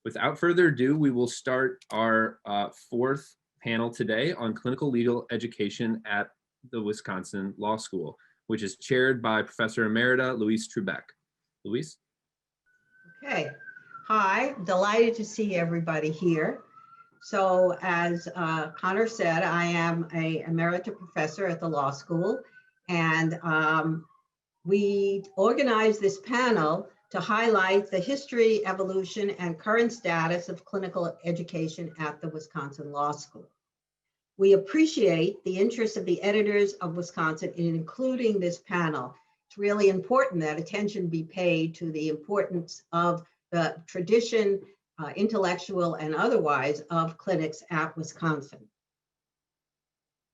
Without further ado, we will start our fourth panel today on clinical legal education at the Wisconsin Law School, which is chaired by Professor Emerita Louise Trubek. Louise? Okay. Hi, delighted to see everybody here. So as Connor said, I am an emerita professor at the law school, and we organized this panel to highlight the history, evolution, and current status of clinical education at the Wisconsin Law School. We appreciate the interest of the editors of Wisconsin in including this panel. It's really important that attention be paid to the importance of the tradition, intellectual and otherwise, of clinics at Wisconsin.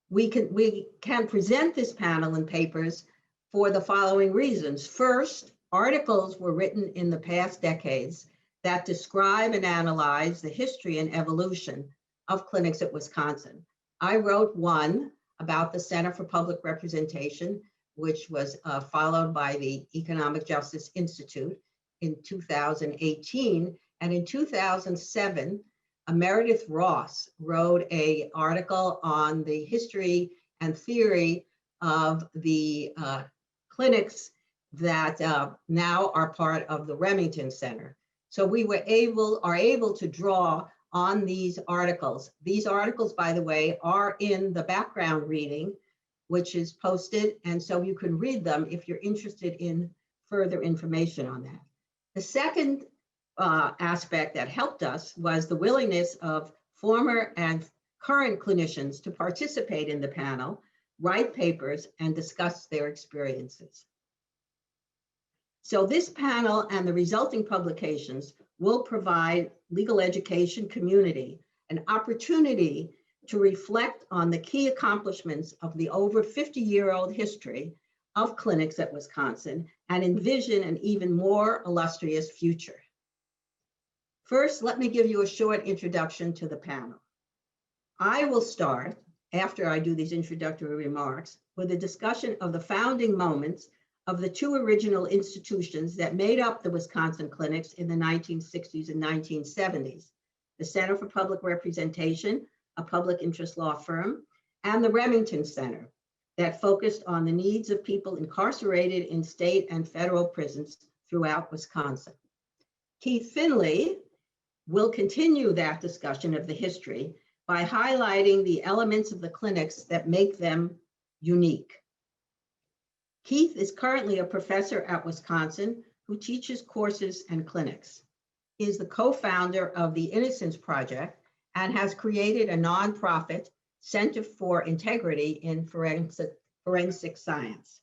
We can present this panel and papers for the following reasons. First, articles were written in the past decades that describe and analyze the history and evolution of clinics at Wisconsin. I wrote one about the Center for Public Representation, which was followed by the Economic Justice Institute in 2018. And in 2007, Meredith Ross wrote an article on the history and theory of the clinics that now are part of the Remington Center. So we are able to draw on these articles. These articles, by the way, are in the background reading, which is posted, and so you can read them if you're interested in further information on that. The second aspect that helped us was the willingness of former and current clinicians to participate in the panel, write papers, and discuss their experiences. So this panel and the resulting publications will provide legal education community an opportunity to reflect on the key accomplishments of the over 50-year-old history of clinics at Wisconsin and envision an even more illustrious future. First, let me give you a short introduction to the panel. I will start, after I do these introductory remarks, with a discussion of the founding moments of the two original institutions that made up the Wisconsin clinics in the 1960s and 1970s, the Center for Public Representation, a public interest law firm, and the Remington Center that focused on the needs of people incarcerated in state and federal prisons throughout Wisconsin. Keith Findley will continue that discussion of the history by highlighting the elements of the clinics that make them unique. Keith is currently a professor at Wisconsin who teaches courses and clinics. He is the co-founder of the Innocence Project and has created a nonprofit Center for Integrity in Forensic Science.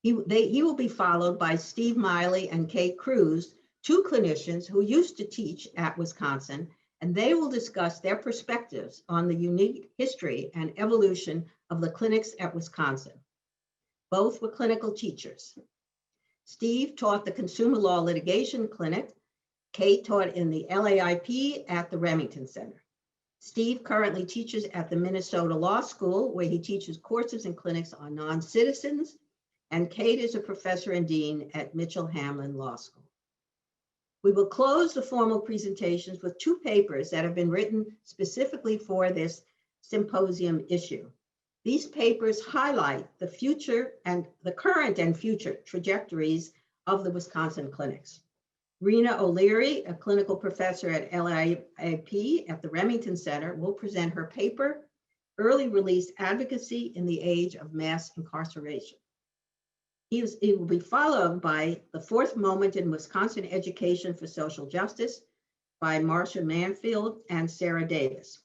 He will be followed by Steve Meili and Kate Kruse, two clinicians who used to teach at Wisconsin, and they will discuss their perspectives on the unique history and evolution of the clinics at Wisconsin. Both were clinical teachers. Steve taught the Consumer Law Litigation Clinic. Kate taught in the LAIP at the Remington Center. Steve currently teaches at the Minnesota Law School, where he teaches courses and clinics on non-citizens, and Kate is a professor and dean at Mitchell-Hamlin Law School. We will close the formal presentations with two papers that have been written specifically for this symposium issue. These papers highlight the future and the current and future trajectories of the Wisconsin clinics. Renagh O'Leary, a clinical professor at LAIP at the Remington Center, will present her paper, Early Release Advocacy in the Age of Mass Incarceration. It will be followed by The Fourth Moment in Wisconsin Education for Social Justice by Marsha Mansfield and Sarah Davis.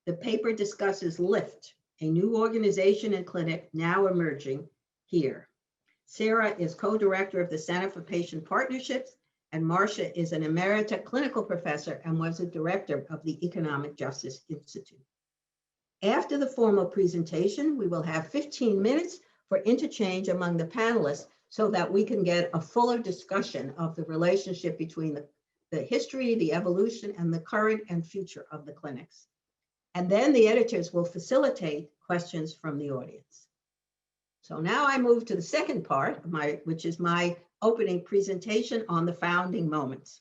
The paper discusses LIFT, a new organization and clinic now emerging here. Sarah is co-director of the Center for Patient Partnerships, and Marsha is an emerita clinical professor and was a director of the Economic Justice Institute. After the formal presentation, we will have 15 minutes for interchange among the panelists so that we can get a fuller discussion of the relationship between the history, the evolution, and the current and future of the clinics. And then the editors will facilitate questions from the audience. So now I move to the second part, which is my opening presentation on the founding moments.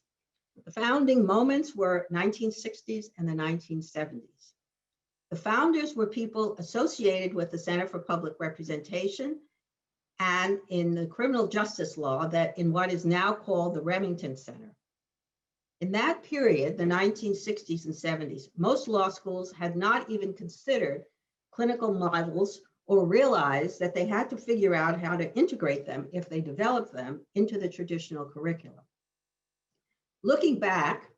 The founding moments were 1960s and the 1970s. The founders were people associated with the Center for Public Representation and in the criminal justice law that in what is now called the Remington Center. In that period, the 1960s and 70s, most law schools had not even considered clinical models or realized that they had to figure out how to integrate them if they developed them into the traditional curriculum. Looking back,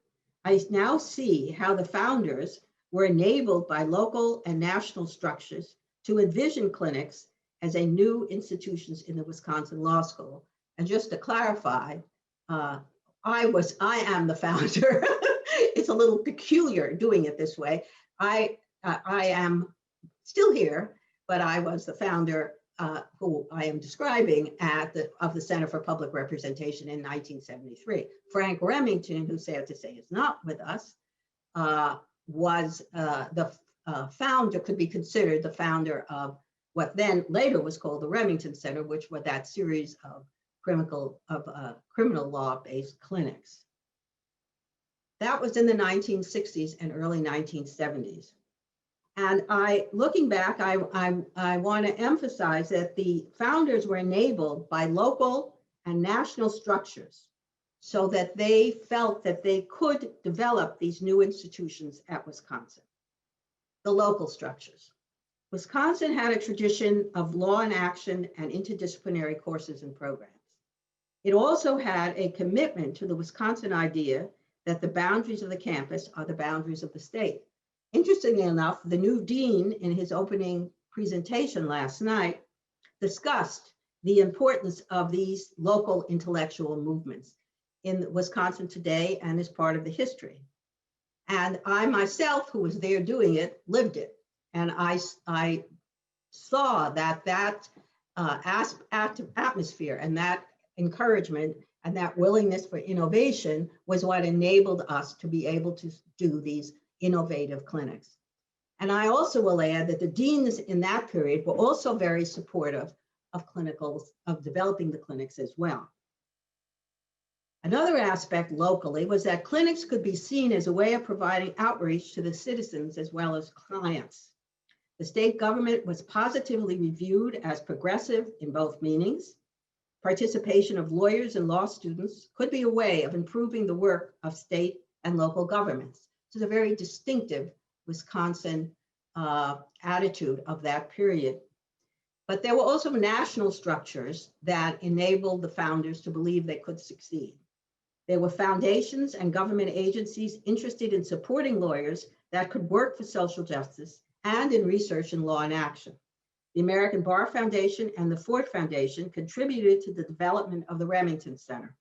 I now see how the founders were enabled by local and national structures to envision clinics as a new institutions in the Wisconsin Law School. And just to clarify, I am the founder. It's a little peculiar doing it this way. I am still here, but I was the founder who I am describing of the Center for Public Representation in 1973. Frank Remington, who sad to say is not with us, was the founder, could be considered the founder of what then later was called the Remington Center, which was that series of criminal law-based clinics. That was in the 1960s and early 1970s. And looking back, I want to emphasize that the founders were enabled by local and national structures so that they felt that they could develop these new institutions at Wisconsin. The local structures. Wisconsin had a tradition of law and action and interdisciplinary courses and programs. It also had a commitment to the Wisconsin idea that the boundaries of the campus are the boundaries of the state. Interestingly enough, the new dean in his opening presentation last night discussed the importance of these local intellectual movements in Wisconsin today and as part of the history. And I myself, who was there doing it, lived it. And I saw that atmosphere and that encouragement and that willingness for innovation was what enabled us to be able to do these innovative clinics. And I also will add that the deans in that period were also very supportive of developing the clinics as well. Another aspect locally was that clinics could be seen as a way of providing outreach to the citizens as well as clients. The state government was positively reviewed as progressive in both meanings. Participation of lawyers and law students could be a way of improving the work of state and local governments. It's a very distinctive Wisconsin attitude of that period. But there were also national structures that enabled the founders to believe they could succeed. There were foundations and government agencies interested in supporting lawyers that could work for social justice and in research in law and action. The American Bar Foundation and the Ford Foundation contributed to the development of the Remington Center.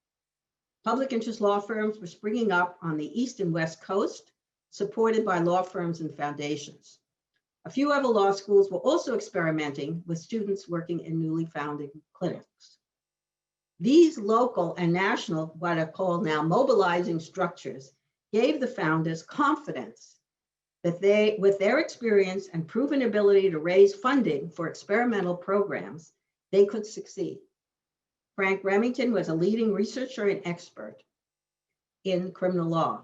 Public interest law firms were springing up on the East and West Coast, supported by law firms and foundations. A few other law schools were also experimenting with students working in newly founded clinics. These local and national, what are called now mobilizing structures, gave the founders confidence that they, with their experience and proven ability to raise funding for experimental programs, they could succeed. Frank Remington was a leading researcher and expert in criminal law.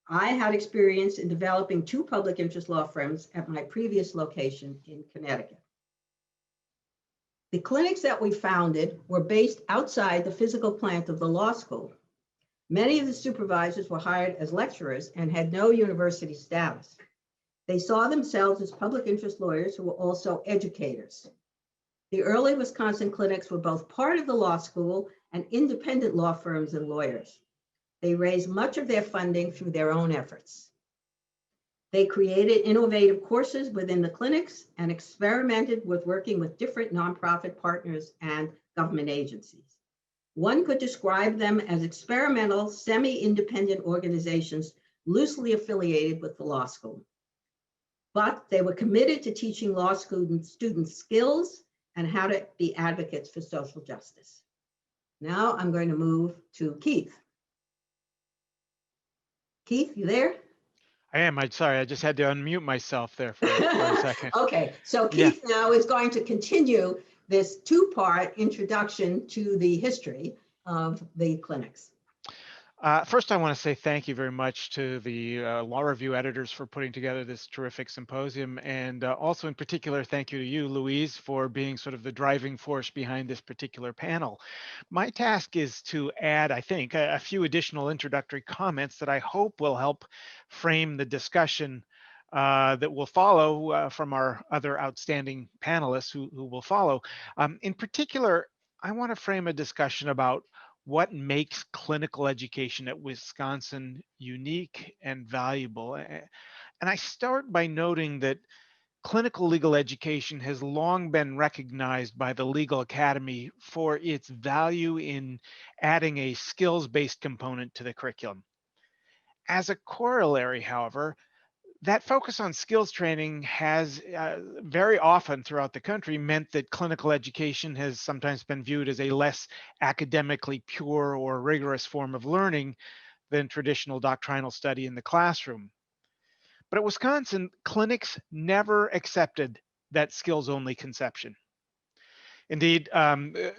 I had experience in developing 2 public interest law firms at my previous location in Connecticut. The clinics that we founded were based outside the physical plant of the law school. Many of the supervisors were hired as lecturers and had no university status. They saw themselves as public interest lawyers who were also educators. The early Wisconsin clinics were both part of the law school and independent law firms and lawyers. They raised much of their funding through their own efforts. They created innovative courses within the clinics and experimented with working with different nonprofit partners and government agencies. One could describe them as experimental, semi-independent organizations loosely affiliated with the law school. But they were committed to teaching law students skills and how to be advocates for social justice. Now I'm going to move to Keith. Keith, you there? I am. I'm sorry. I just had to unmute myself there for a second. Okay, so Keith now is going to continue this 2-part introduction to the history of the clinics. First, I want to say thank you very much to the law review editors for putting together this terrific symposium. And also in particular, thank you to you, Louise, for being sort of the driving force behind this particular panel. My task is to add, I think, a few additional introductory comments that I hope will help frame the discussion that will follow from our other outstanding panelists who will follow. In particular, I want to frame a discussion about what makes clinical education at Wisconsin unique and valuable. And I start by noting that clinical legal education has long been recognized by the Legal Academy for its value in adding a skills-based component to the curriculum. As a corollary, however, that focus on skills training has very often throughout the country meant that clinical education has sometimes been viewed as a less academically pure or rigorous form of learning than traditional doctrinal study in the classroom. But at Wisconsin, clinics never accepted that skills only conception. Indeed,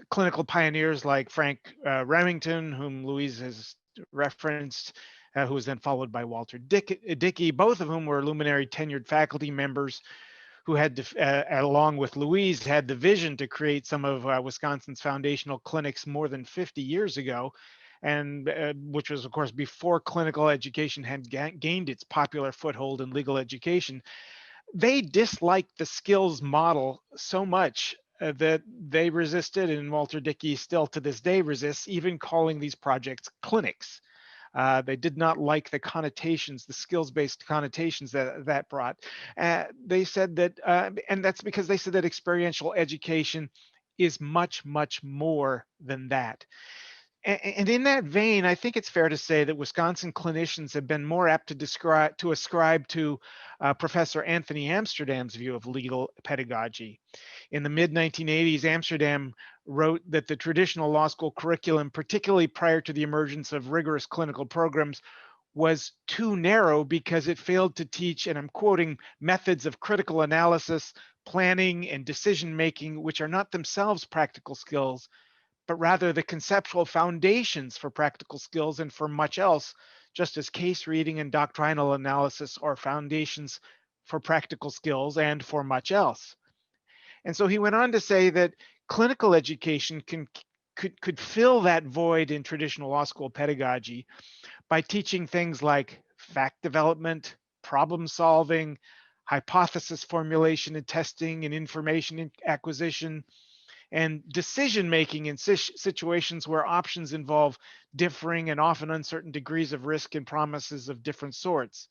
clinical pioneers like Frank Remington, whom Louise has referenced, who was then followed by Walter Dickey, both of whom were luminary tenured faculty members who had, along with Louise, had the vision to create some of Wisconsin's foundational clinics more than 50 years ago, and which was, of course, before clinical education had gained its popular foothold in legal education. They disliked the skills model so much that they resisted, and Walter Dickey still to this day resists even calling these projects clinics. They did not like the connotations, the skills-based connotations that brought. They said that, and that's because they said that experiential education is much, much more than that. And in that vein, I think it's fair to say that Wisconsin clinicians have been more apt to ascribe to Professor Anthony Amsterdam's view of legal pedagogy. In the mid 1980s, Amsterdam wrote that the traditional law school curriculum, particularly prior to the emergence of rigorous clinical programs, was too narrow because it failed to teach, and I'm quoting, methods of critical analysis, planning, and decision making, which are not themselves practical skills, but rather the conceptual foundations for practical skills and for much else, just as case reading and doctrinal analysis are foundations for practical skills and for much else. And so he went on to say that clinical education could fill that void in traditional law school pedagogy by teaching things like fact development, problem solving, hypothesis formulation and testing, and information acquisition, and decision making in situations where options involve differing and often uncertain degrees of risk and promises of different sorts.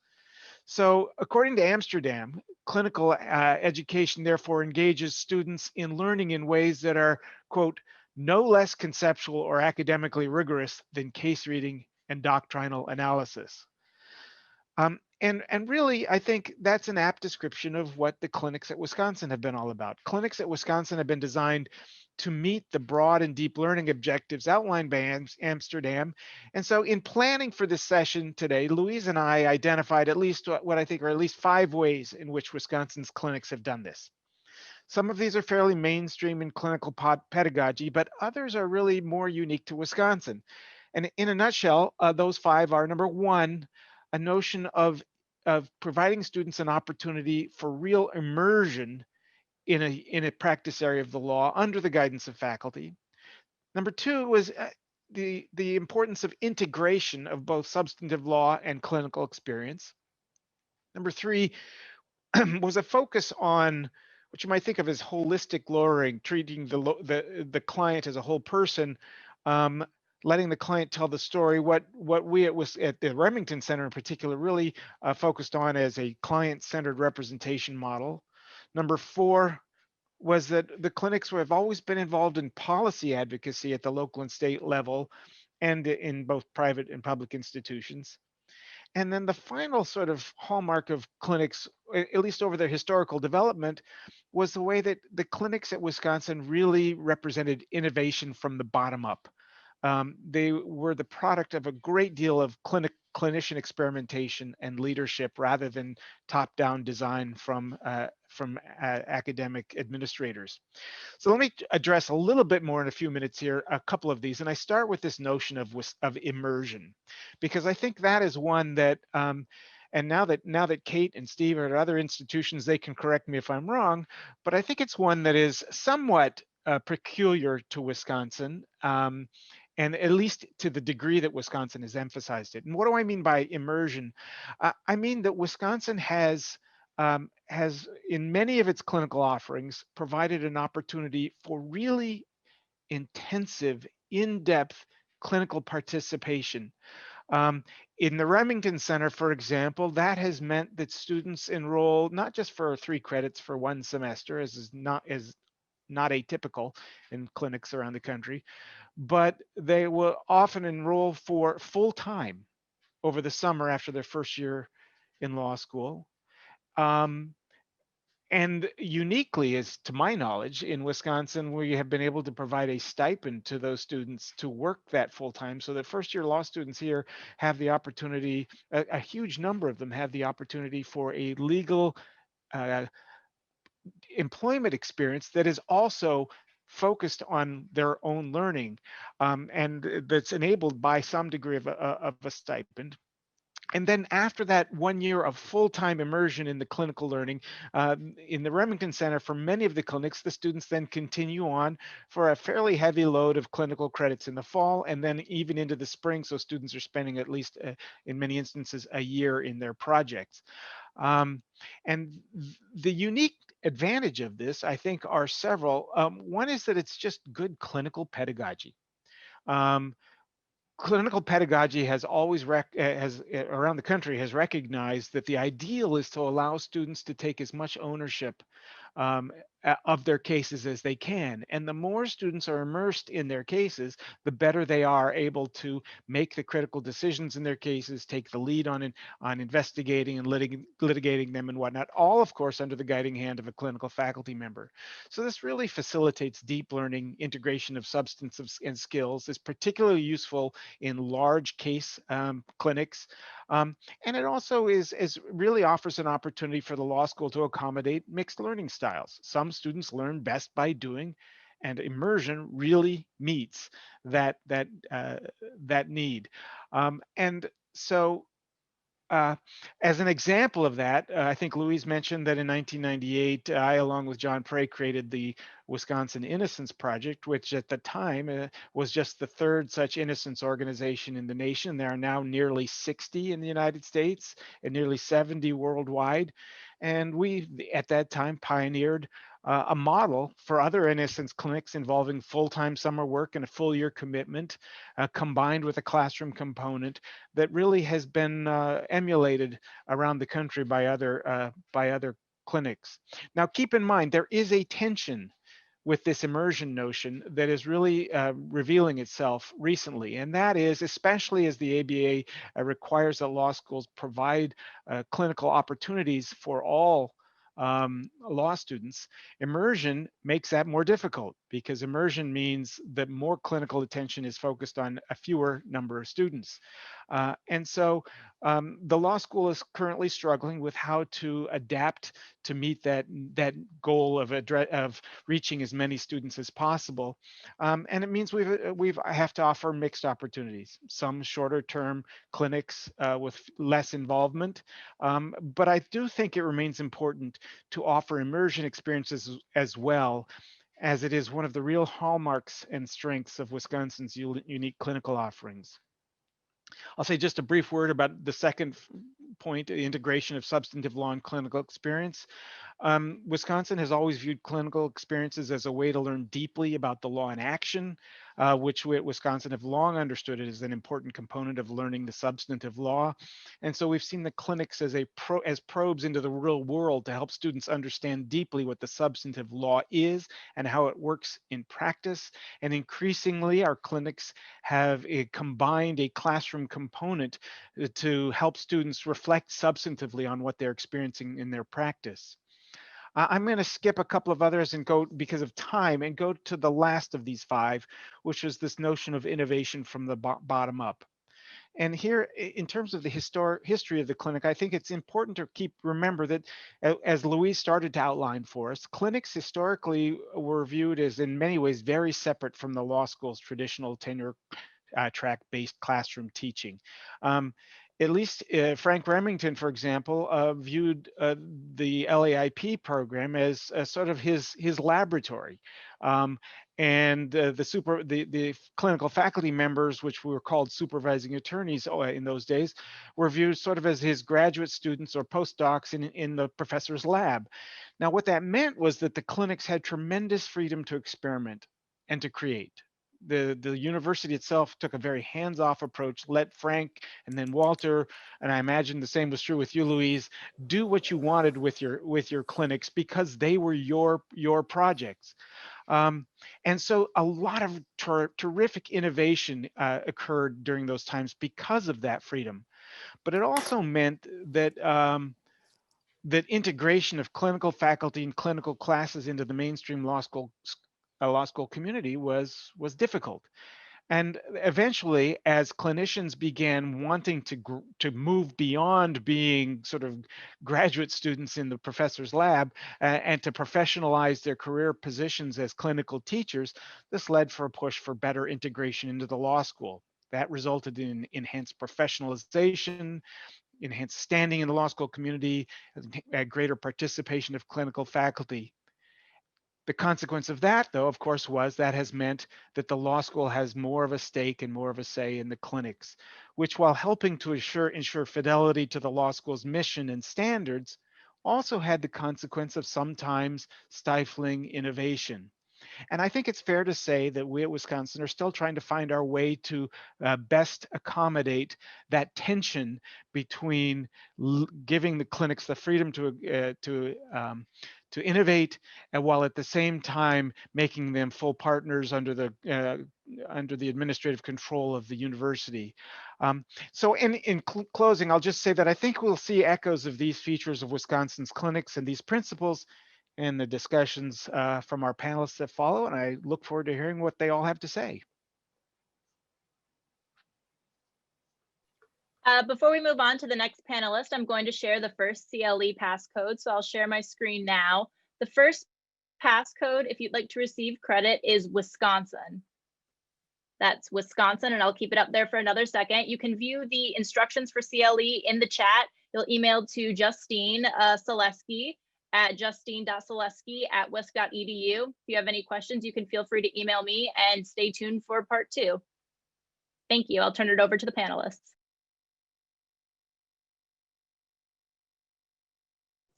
So, according to Amsterdam, clinical education therefore engages students in learning in ways that are, quote, no less conceptual or academically rigorous than case reading and doctrinal analysis. And really, I think that's an apt description of what the clinics at Wisconsin have been all about. Clinics at Wisconsin have been designed to meet the broad and deep learning objectives outlined by Amsterdam. And so in planning for this session today, Louise and I identified at least what I think are at least 5 ways in which Wisconsin's clinics have done this. Some of these are fairly mainstream in clinical pedagogy, but others are really more unique to Wisconsin. And in a nutshell, those 5 are: number 1, a notion of providing students an opportunity for real immersion in a practice area of the law under the guidance of faculty. Number 2 was the importance of integration of both substantive law and clinical experience. Number 3 was a focus on what you might think of as holistic lawyering, treating the client as a whole person, letting the client tell the story. What we was at the Remington Center in particular really focused on as a client-centered representation model. Number 4 was that the clinics have always been involved in policy advocacy at the local and state level and in both private and public institutions. And then the final sort of hallmark of clinics, at least over their historical development, was the way that the clinics at Wisconsin really represented innovation from the bottom up. They were the product of a great deal of clinician experimentation and leadership rather than top-down design from academic administrators. So let me address a little bit more in a few minutes here, a couple of these. And I start with this notion of immersion, because I think that is one that, and now that Kate and Steve are at other institutions, they can correct me if I'm wrong, but I think it's one that is somewhat peculiar to Wisconsin, and at least to the degree that Wisconsin has emphasized it. And what do I mean by immersion? I mean that Wisconsin has in many of its clinical offerings provided an opportunity for really intensive, in-depth clinical participation. Um, in the Remington Center, for example, that has meant that students enroll not just for 3 credits for 1 semester, as is not atypical in clinics around the country, but they will often enroll for full time over the summer after their first year in law school. And uniquely, as to my knowledge, in Wisconsin, we have been able to provide a stipend to those students to work that full time. So that first year law students here have the opportunity, a huge number of them have the opportunity for a legal uh, employment experience that is also focused on their own learning, and that's enabled by some degree of a stipend. And then after that 1 year of full-time immersion in the clinical learning, in the Remington Center, for many of the clinics, the students then continue on for a fairly heavy load of clinical credits in the fall, and then even into the spring. So students are spending at least, in many instances, a year in their projects. And the unique advantage of this, I think, are several. One is that it's just good clinical pedagogy. Um, Clinical pedagogy has always around the country has recognized that the ideal is to allow students to take as much ownership of their cases as they can. And the more students are immersed in their cases, the better they are able to make the critical decisions in their cases, take the lead on investigating and litigating them and whatnot, all of course under the guiding hand of a clinical faculty member. So this really facilitates deep learning, integration of substance and skills, is particularly useful in large case clinics. And it also is really offers an opportunity for the law school to accommodate mixed learning styles. Some students learn best by doing, and immersion really meets that need. And so as an example of that, I think Louise mentioned that in 1998, I, along with John Prey, created the Wisconsin Innocence Project, which at the time was just the 3rd such innocence organization in the nation. There are now nearly 60 in the United States and nearly 70 worldwide. And we, at that time, pioneered a model for other innocence clinics involving full-time summer work and a full-year commitment, combined with a classroom component that really has been emulated around the country by other clinics. Now, keep in mind, there is a tension with this immersion notion that is really revealing itself recently. And that is, especially as the ABA requires that law schools provide clinical opportunities for all law students, immersion makes that more difficult, because immersion means that more clinical attention is focused on a fewer number of students. And so the law school is currently struggling with how to adapt to meet that goal of reaching as many students as possible. And it means we have to offer mixed opportunities, some shorter term clinics with less involvement. But I do think it remains important to offer immersion experiences as well, as it is one of the real hallmarks and strengths of Wisconsin's unique clinical offerings. I'll say just a brief word about the second point, the integration of substantive law and clinical experience. Wisconsin has always viewed clinical experiences as a way to learn deeply about the law in action, which Wisconsin have long understood it as an important component of learning the substantive law. And so we've seen the clinics as probes into the real world to help students understand deeply what the substantive law is and how it works in practice. And increasingly, our clinics have combined a classroom component to help students reflect substantively on what they're experiencing in their practice. I'm going to skip a couple of others and go, because of time, and go to the last of these 5, which is this notion of innovation from the bottom up. And here, in terms of the history of the clinic, I think it's important to remember that, as Louise started to outline for us, clinics historically were viewed as, in many ways, very separate from the law school's traditional tenure track-based classroom teaching. At least Frank Remington, for example, viewed the LAIP program as sort of his laboratory. And the clinical faculty members, which were called supervising attorneys in those days, were viewed sort of as his graduate students or postdocs in the professor's lab. Now, what that meant was that the clinics had tremendous freedom to experiment and to create. The university itself took a very hands-off approach, let Frank and then Walter, and I imagine the same was true with you, Louise, do what you wanted with your clinics because they were your projects. And so a lot of terrific innovation occurred during those times because of that freedom. But it also meant that that integration of clinical faculty and clinical classes into the mainstream law school community was difficult. And eventually, as clinicians began wanting to move beyond being sort of graduate students in the professor's lab and to professionalize their career positions as clinical teachers, this led for a push for better integration into the law school. That resulted in enhanced professionalization, enhanced standing in the law school community, greater participation of clinical faculty. The consequence of that, though, of course, was that has meant that the law school has more of a stake and more of a say in the clinics, which, while helping to ensure fidelity to the law school's mission and standards, also had the consequence of sometimes stifling innovation. And I think it's fair to say that we at Wisconsin are still trying to find our way to best accommodate that tension between giving the clinics the freedom to innovate, and while at the same time making them full partners under the administrative control of the university. So in closing, I'll just say that I think we'll see echoes of these features of Wisconsin's clinics and these principles in the discussions from our panelists that follow, and I look forward to hearing what they all have to say. Before we move on to the next panelist, I'm going to share the first CLE passcode. So I'll share my screen now. The first passcode, if you'd like to receive credit, is Wisconsin. That's Wisconsin, and I'll keep it up there for another second. You can view the instructions for CLE in the chat. You'll email to Justine Selesky at justine.selesky@wisc.edu. If you have any questions, you can feel free to email me, and stay tuned for part 2. Thank you. I'll turn it over to the panelists.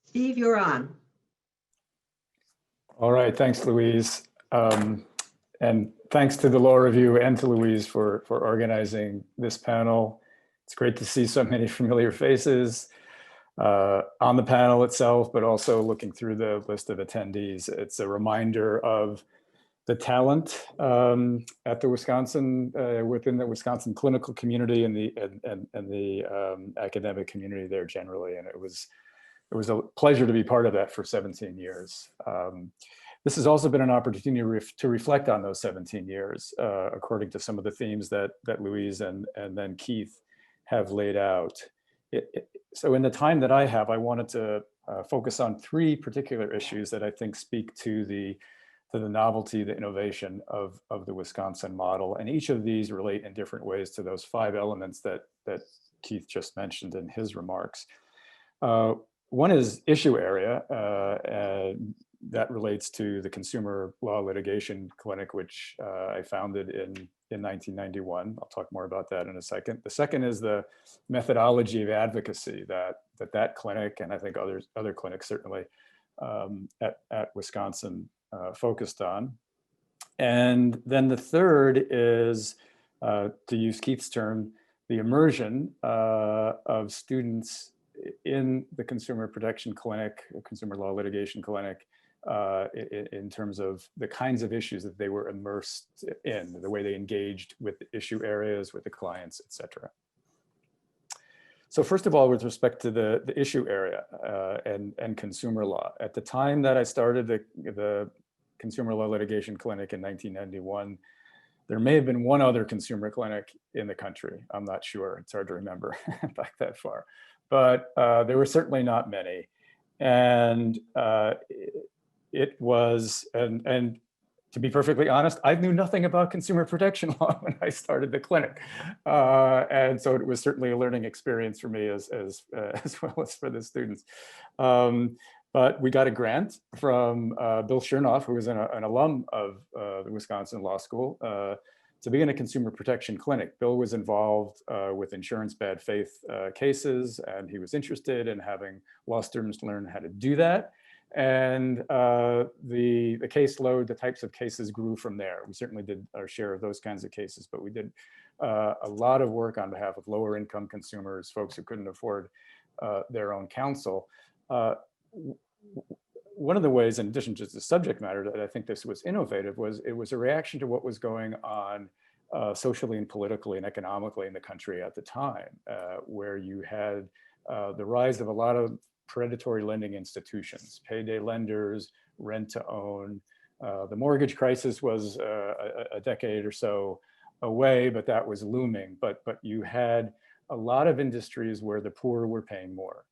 Steve, you're on. All right, thanks, Louise. And thanks to the Law Review and to Louise for organizing this panel. It's great to see so many familiar faces on the panel itself, but also looking through the list of attendees. It's a reminder of the talent at the Wisconsin, within the Wisconsin clinical community and the academic community there generally. And it was a pleasure to be part of that for 17 years. This has also been an opportunity to reflect on those 17 years, according to some of the themes that Louise and then Keith have laid out. So in the time that I have, I wanted to focus on 3 particular issues that I think speak to the novelty, the innovation of the Wisconsin model. And each of these relate in different ways to those 5 elements that Keith just mentioned in his remarks. One is issue area, that relates to the Consumer Law Litigation Clinic, which I founded in 1991. I'll talk more about that in a second. The second is the methodology of advocacy that clinic, and I think other clinics certainly at Wisconsin focused on. And then the third is, to use Keith's term, the immersion of students in the Consumer Protection Clinic, Consumer Law Litigation Clinic, in terms of the kinds of issues that they were immersed in, the way they engaged with the issue areas, with the clients, et cetera. So first of all, with respect to the issue area and consumer law, at the time that I started the consumer law litigation clinic in 1991, there may have been one other consumer clinic in the country. I'm not sure. It's hard to remember back that far, but there were certainly not many. And it was, and to be perfectly honest, I knew nothing about consumer protection law when I started the clinic. And so it was certainly a learning experience for me as well as for the students. But we got a grant from Bill Chernoff, who was an alum of the Wisconsin Law School, to begin a consumer protection clinic. Bill was involved with insurance bad faith cases, and he was interested in having law students learn how to do that. And the caseload, the types of cases grew from there. We certainly did our share of those kinds of cases, but we did a lot of work on behalf of lower income consumers, folks who couldn't afford their own counsel. One of the ways, in addition to the subject matter, that I think this was innovative was it was a reaction to what was going on socially and politically and economically in the country at the time, where you had the rise of a lot of predatory lending institutions, payday lenders, rent to own. The mortgage crisis was a decade or so away, but that was looming. But you had a lot of industries where the poor were paying more.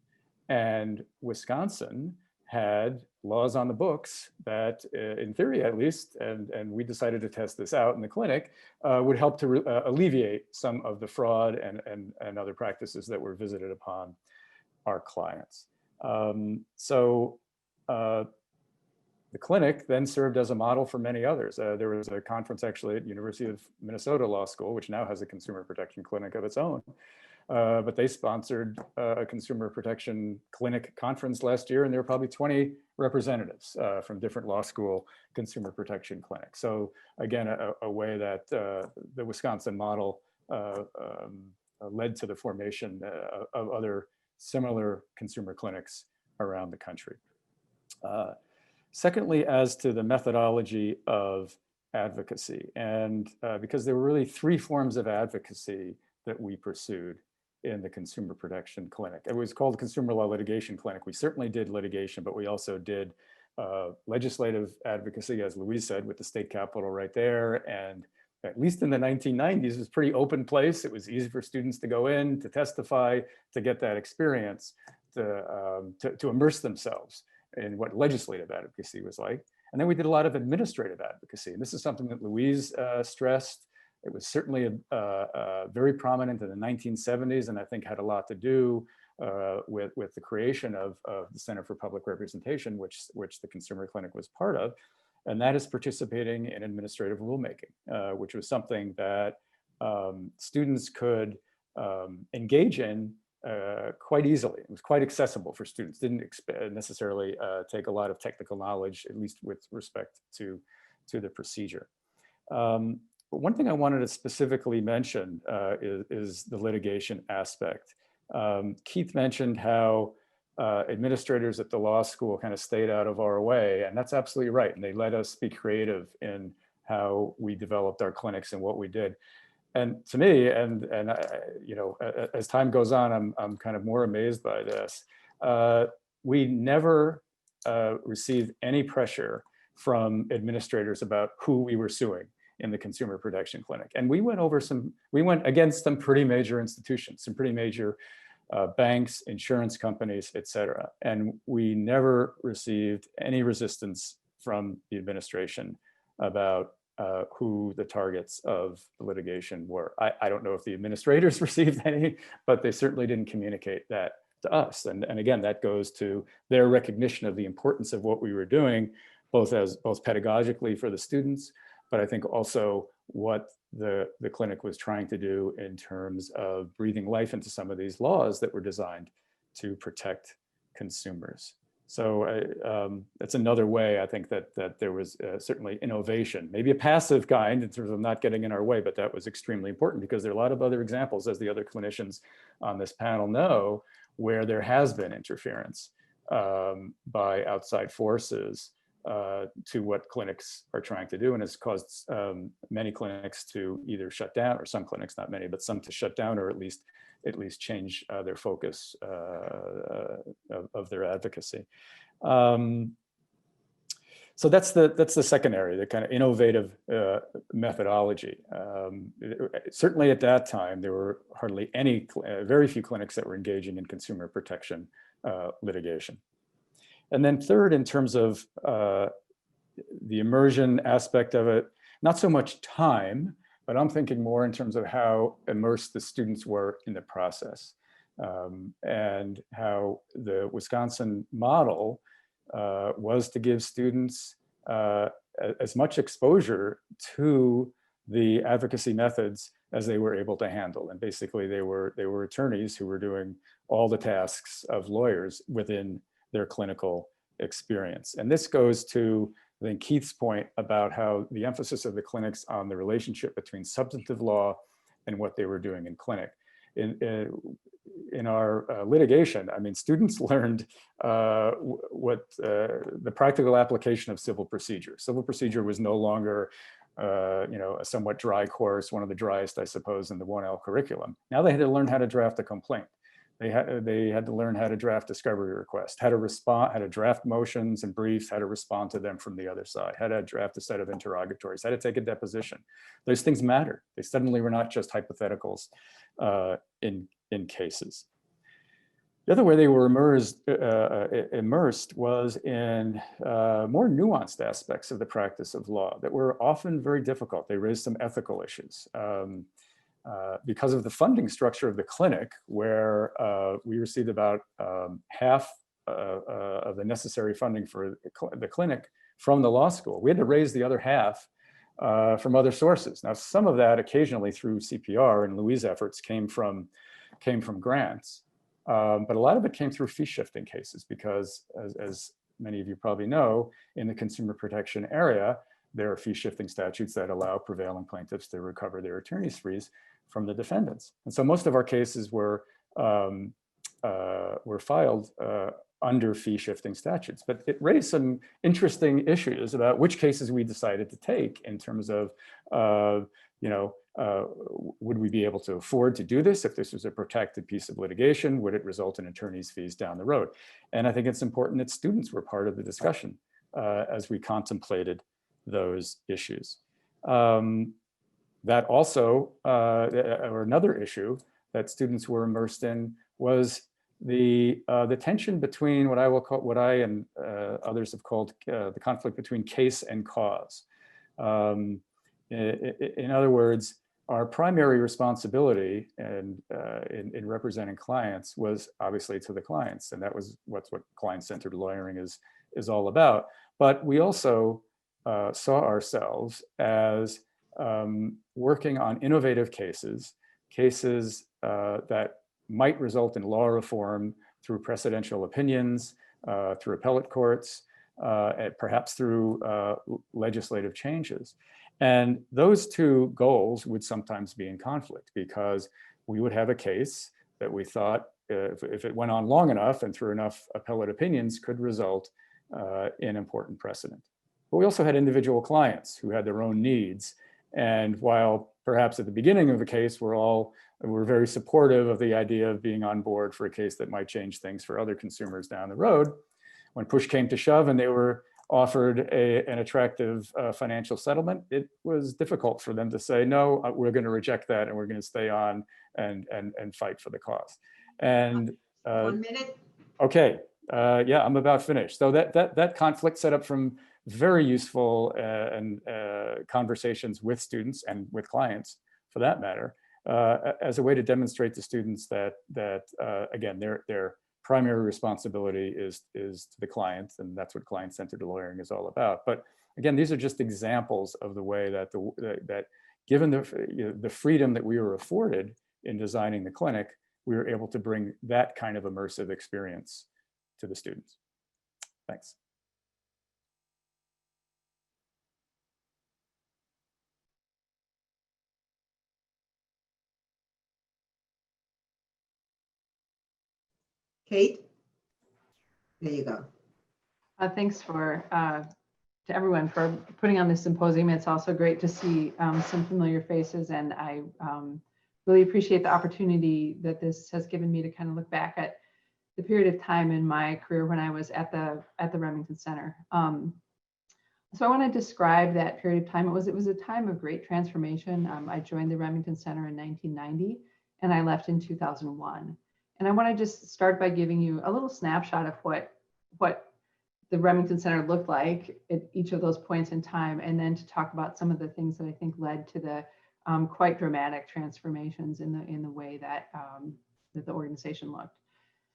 And Wisconsin had laws on the books that, in theory at least, and we decided to test this out in the clinic, would help to alleviate some of the fraud and other practices that were visited upon our clients. The clinic then served as a model for many others. There was a conference actually at University of Minnesota Law School, which now has a consumer protection clinic of its own. But they sponsored a consumer protection clinic conference last year, and there were probably 20 representatives from different law school consumer protection clinics. So again, a way that the Wisconsin model led to the formation of other similar consumer clinics around the country. Secondly, as to the methodology of advocacy, and because there were really three forms of advocacy that we pursued in the consumer protection clinic. It was called the Consumer Law Litigation Clinic. We certainly did litigation, but we also did legislative advocacy, as Louise said, with the state capitol right there. And at least in the 1990s, it was a pretty open place. It was easy for students to go in, to testify, to get that experience, to immerse themselves in what legislative advocacy was like. And then we did a lot of administrative advocacy. And this is something that Louise stressed. It was certainly very prominent in the 1970s, and I think had a lot to do with the creation of the Center for Public Representation, which the Consumer Clinic was part of. And that is participating in administrative rulemaking, which was something that students could engage in quite easily. It was quite accessible for students. Didn't necessarily take a lot of technical knowledge, at least with respect to the procedure. But one thing I wanted to specifically mention is the litigation aspect. Keith mentioned how administrators at the law school kind of stayed out of our way, and that's absolutely right. And they let us be creative in how we developed our clinics and what we did. And to me, and you know, as time goes on, I'm kind of more amazed by this. We never received any pressure from administrators about who we were suing in the Consumer Protection Clinic. And we went against some pretty major institutions, some pretty major banks, insurance companies, et cetera. And we never received any resistance from the administration about who the targets of the litigation were. I don't know if the administrators received any, but they certainly didn't communicate that to us. And again, that goes to their recognition of the importance of what we were doing, both pedagogically for the students, but I think also what the clinic was trying to do in terms of breathing life into some of these laws that were designed to protect consumers. So that's another way I think that there was certainly innovation, maybe a passive kind in terms of not getting in our way, but that was extremely important because there are a lot of other examples, as the other clinicians on this panel know, where there has been interference by outside forces to what clinics are trying to do, and has caused many clinics to either shut down, or some clinics, not many, but some to shut down, or at least at least change their focus of their advocacy. So that's the second area, the kind of innovative methodology. Certainly at that time, there were hardly any, very few clinics that were engaging in consumer protection litigation. And then third, in terms of the immersion aspect of it, not so much time, but I'm thinking more in terms of how immersed the students were in the process, and how the Wisconsin model was to give students as much exposure to the advocacy methods as they were able to handle. And basically they were attorneys who were doing all the tasks of lawyers within their clinical experience. And this goes to, I think, Keith's point about how the emphasis of the clinics on the relationship between substantive law and what they were doing in clinic. In our litigation, I mean, students learned what the practical application of civil procedure. Civil procedure was no longer, a somewhat dry course, one of the driest, I suppose, in the 1L curriculum. Now they had to learn how to draft a complaint. They had to learn how to draft discovery requests, how to respond, how to draft motions and briefs, how to respond to them from the other side, how to draft a set of interrogatories, how to take a deposition. Those things matter. They suddenly were not just hypotheticals in cases. The other way they were immersed was in more nuanced aspects of the practice of law that were often very difficult. They raised some ethical issues. Because of the funding structure of the clinic, where we received about half of the necessary funding for the clinic from the law school, we had to raise the other half from other sources. Now, some of that occasionally through CPR and Louise efforts came from grants, but a lot of it came through fee shifting cases because, as many of you probably know, in the consumer protection area, there are fee shifting statutes that allow prevailing plaintiffs to recover their attorney's fees from the defendants. And so most of our cases were filed under fee shifting statutes, but it raised some interesting issues about which cases we decided to take in terms of, would we be able to afford to do this if this was a protected piece of litigation? Would it result in attorney's fees down the road? And I think it's important that students were part of the discussion as we contemplated those issues. That also, or another issue that students were immersed in was the tension between what I and others have called the conflict between case and cause. In other words, our primary responsibility in representing clients was obviously to the clients, and that was what client-centered lawyering is all about. But we also saw ourselves as working on innovative cases that might result in law reform through precedential opinions, through appellate courts, and perhaps through legislative changes. And those two goals would sometimes be in conflict because we would have a case that we thought, if it went on long enough and through enough appellate opinions, could result in important precedent. But we also had individual clients who had their own needs. And while perhaps at the beginning of the case, we're very supportive of the idea of being on board for a case that might change things for other consumers down the road, when push came to shove and they were offered an attractive financial settlement, it was difficult for them to say, no, we're going to reject that and we're going to stay on and fight for the cause. And 1 minute. Okay, yeah, I'm about finished. So that conflict set up from very useful conversations with students and with clients, for that matter, as a way to demonstrate to students that again, their primary responsibility is to the client, and that's what client-centered lawyering is all about. But again, these are just examples of the way that that given the freedom that we were afforded in designing the clinic, we were able to bring that kind of immersive experience to the students. Thanks. Kate, there you go. Thanks to everyone for putting on this symposium. It's also great to see some familiar faces, and I really appreciate the opportunity that this has given me to kind of look back at the period of time in my career when I was at the Remington Center. So I want to describe that period of time. It was a time of great transformation. I joined the Remington Center in 1990, and I left in 2001. And I want to just start by giving you a little snapshot of what the Remington Center looked like at each of those points in time, and then to talk about some of the things that I think led to the quite dramatic transformations in the way that that the organization looked.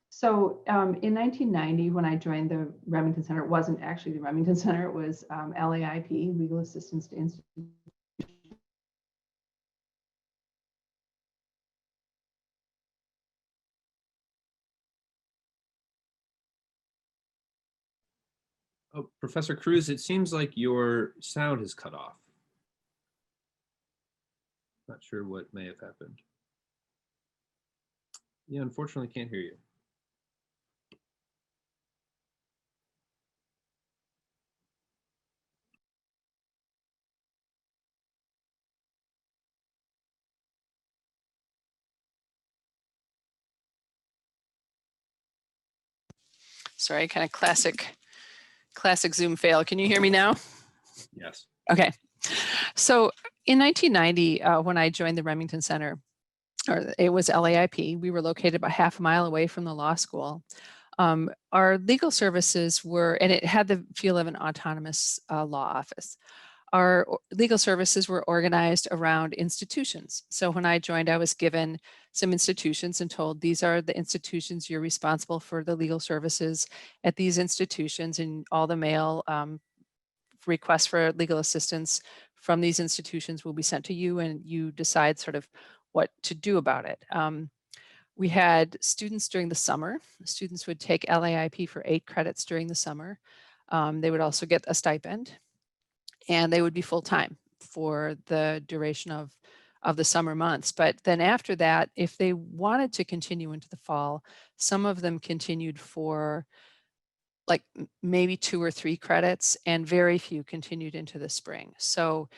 So in 1990, when I joined the Remington Center, it wasn't actually the Remington Center, it was LAIP, Legal Assistance to Institutions. Oh, Professor Kruse, it seems like your sound is cut off. Not sure what may have happened. Yeah, unfortunately can't hear you. Sorry, kind of classic Zoom fail. Can you hear me now? Yes. Okay. So in 1990, when I joined the Remington Center, or it was LAIP, we were located about half a mile away from the law school. Our legal services were, and it had the feel of an autonomous law office. Our legal services were organized around institutions. So when I joined, I was given some institutions and told these are the institutions you're responsible for the legal services at these institutions, and all the mail requests for legal assistance from these institutions will be sent to you, and you decide sort of what to do about it. We had students during the summer. Students would take LAIP for 8 credits during the summer. They would also get a stipend, and they would be full-time for the duration of the summer months. But then after that, if they wanted to continue into the fall, some of them continued for like maybe 2 or 3 credits, and very few continued into the spring. So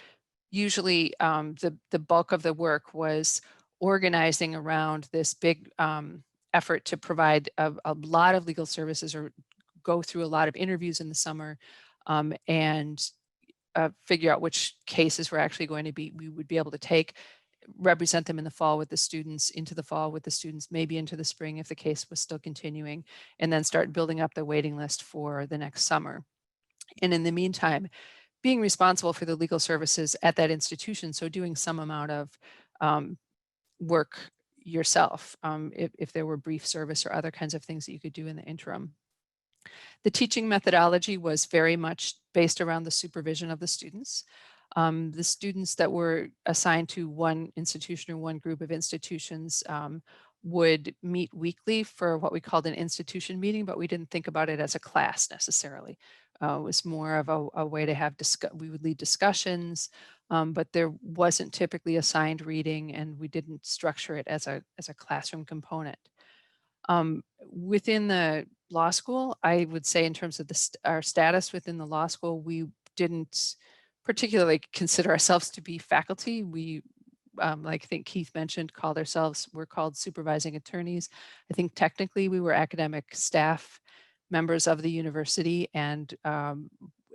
usually the bulk of the work was organizing around this big effort to provide a lot of legal services, or go through a lot of interviews in the summer, and figure out which cases we're actually going to we would be able to take, represent them in the fall with the students, into the fall with the students, maybe into the spring if the case was still continuing, and then start building up the waiting list for the next summer. And in the meantime, being responsible for the legal services at that institution, so doing some amount of work yourself, if there were brief service or other kinds of things that you could do in the interim. The teaching methodology was very much based around the supervision of the students. The students that were assigned to one institution or one group of institutions would meet weekly for what we called an institution meeting, but we didn't think about it as a class necessarily. It was more of a way to have, we would lead discussions, but there wasn't typically assigned reading, and we didn't structure it as a classroom component. Within the law school, I would say in terms of our status within the law school, we didn't particularly consider ourselves to be faculty. We, like I think Keith mentioned, we're called supervising attorneys. I think technically we were academic staff members of the university, and at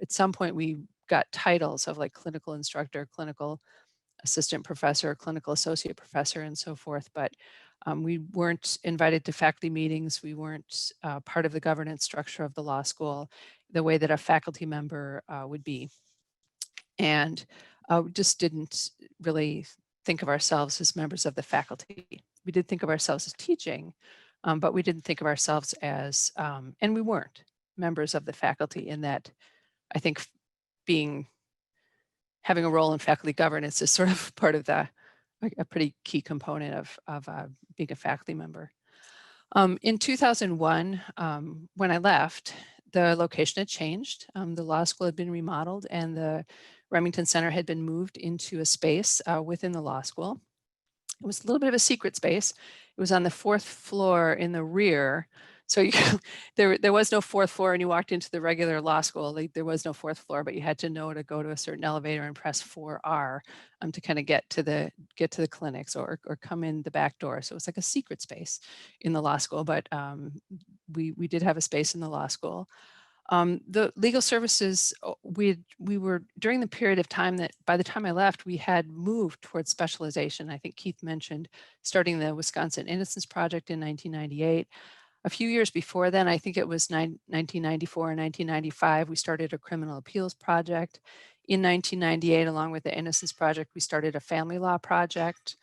some point we got titles of like clinical instructor, clinical assistant professor, clinical associate professor, and so forth, but we weren't invited to faculty meetings. We weren't part of the governance structure of the law school the way that a faculty member would be. And we just didn't really think of ourselves as members of the faculty. We did think of ourselves as teaching, but we didn't think of ourselves as, and we weren't members of the faculty, in that I think having a role in faculty governance is sort of part of a pretty key component of being a faculty member. In 2001, when I left, the location had changed. The law school had been remodeled, and the Remington Center had been moved into a space within the law school. It was a little bit of a secret space. It was on the 4th floor in the rear. So you, there was no fourth floor, and you walked into the regular law school. There was no fourth floor, but you had to know to go to a certain elevator and press 4R to kind of get to the clinics or come in the back door. So it's like a secret space in the law school, but we did have a space in the law school. The legal services, we were during the period of time that by the time I left, we had moved towards specialization. I think Keith mentioned starting the Wisconsin Innocence Project in 1998. A few years before then, I think it was 1994 and 1995, we started a criminal appeals project. In 1998, along with the Innocence Project, we started a family law project.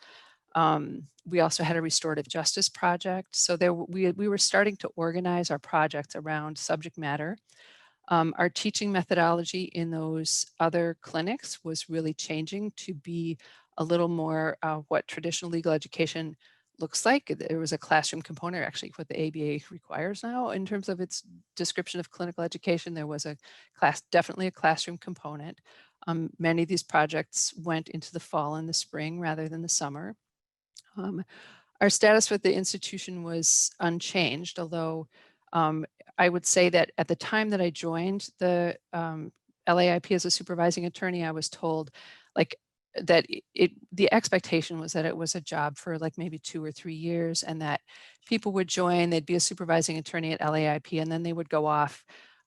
We also had a restorative justice project. So we were starting to organize our projects around subject matter. Our teaching methodology in those other clinics was really changing to be a little more what traditional legal education looks like. There was a classroom component, actually what the ABA requires now in terms of its description of clinical education. There was definitely a classroom component. Many of these projects went into the fall and the spring rather than the summer. Our status with the institution was unchanged, although I would say that at the time that I joined the LAIP as a supervising attorney, I was told that the expectation was that it was a job for like maybe 2 or 3 years, and that people would join, they'd be a supervising attorney at LAIP, and then they would go off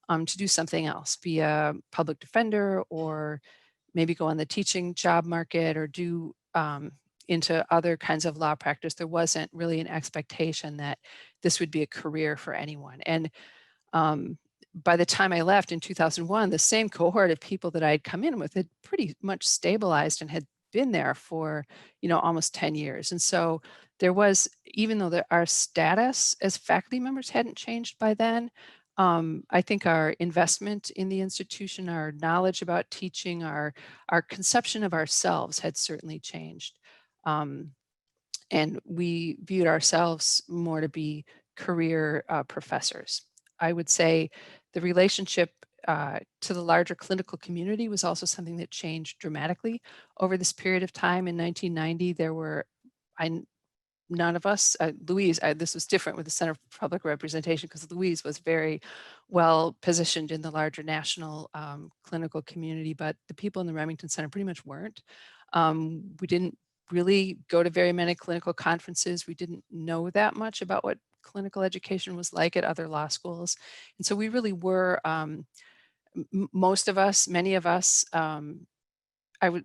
to do something else, be a public defender, or maybe go on the teaching job market, or do into other kinds of law practice. There wasn't really an expectation that this would be a career for anyone. And by the time I left in 2001, the same cohort of people that I had come in with had pretty much stabilized and had been there for, almost 10 years. And so there was, even though our status as faculty members hadn't changed by then, I think our investment in the institution, our knowledge about teaching, our conception of ourselves had certainly changed. And we viewed ourselves more to be career professors. I would say the relationship to the larger clinical community was also something that changed dramatically over this period of time. In 1990, there were none of us, Louise, this was different with the Center for Public Representation because Louise was very well positioned in the larger national clinical community, but the people in the Remington Center pretty much weren't. We didn't really go to very many clinical conferences. We didn't know that much about what clinical education was like at other law schools. And so we really were, most of us, many of us,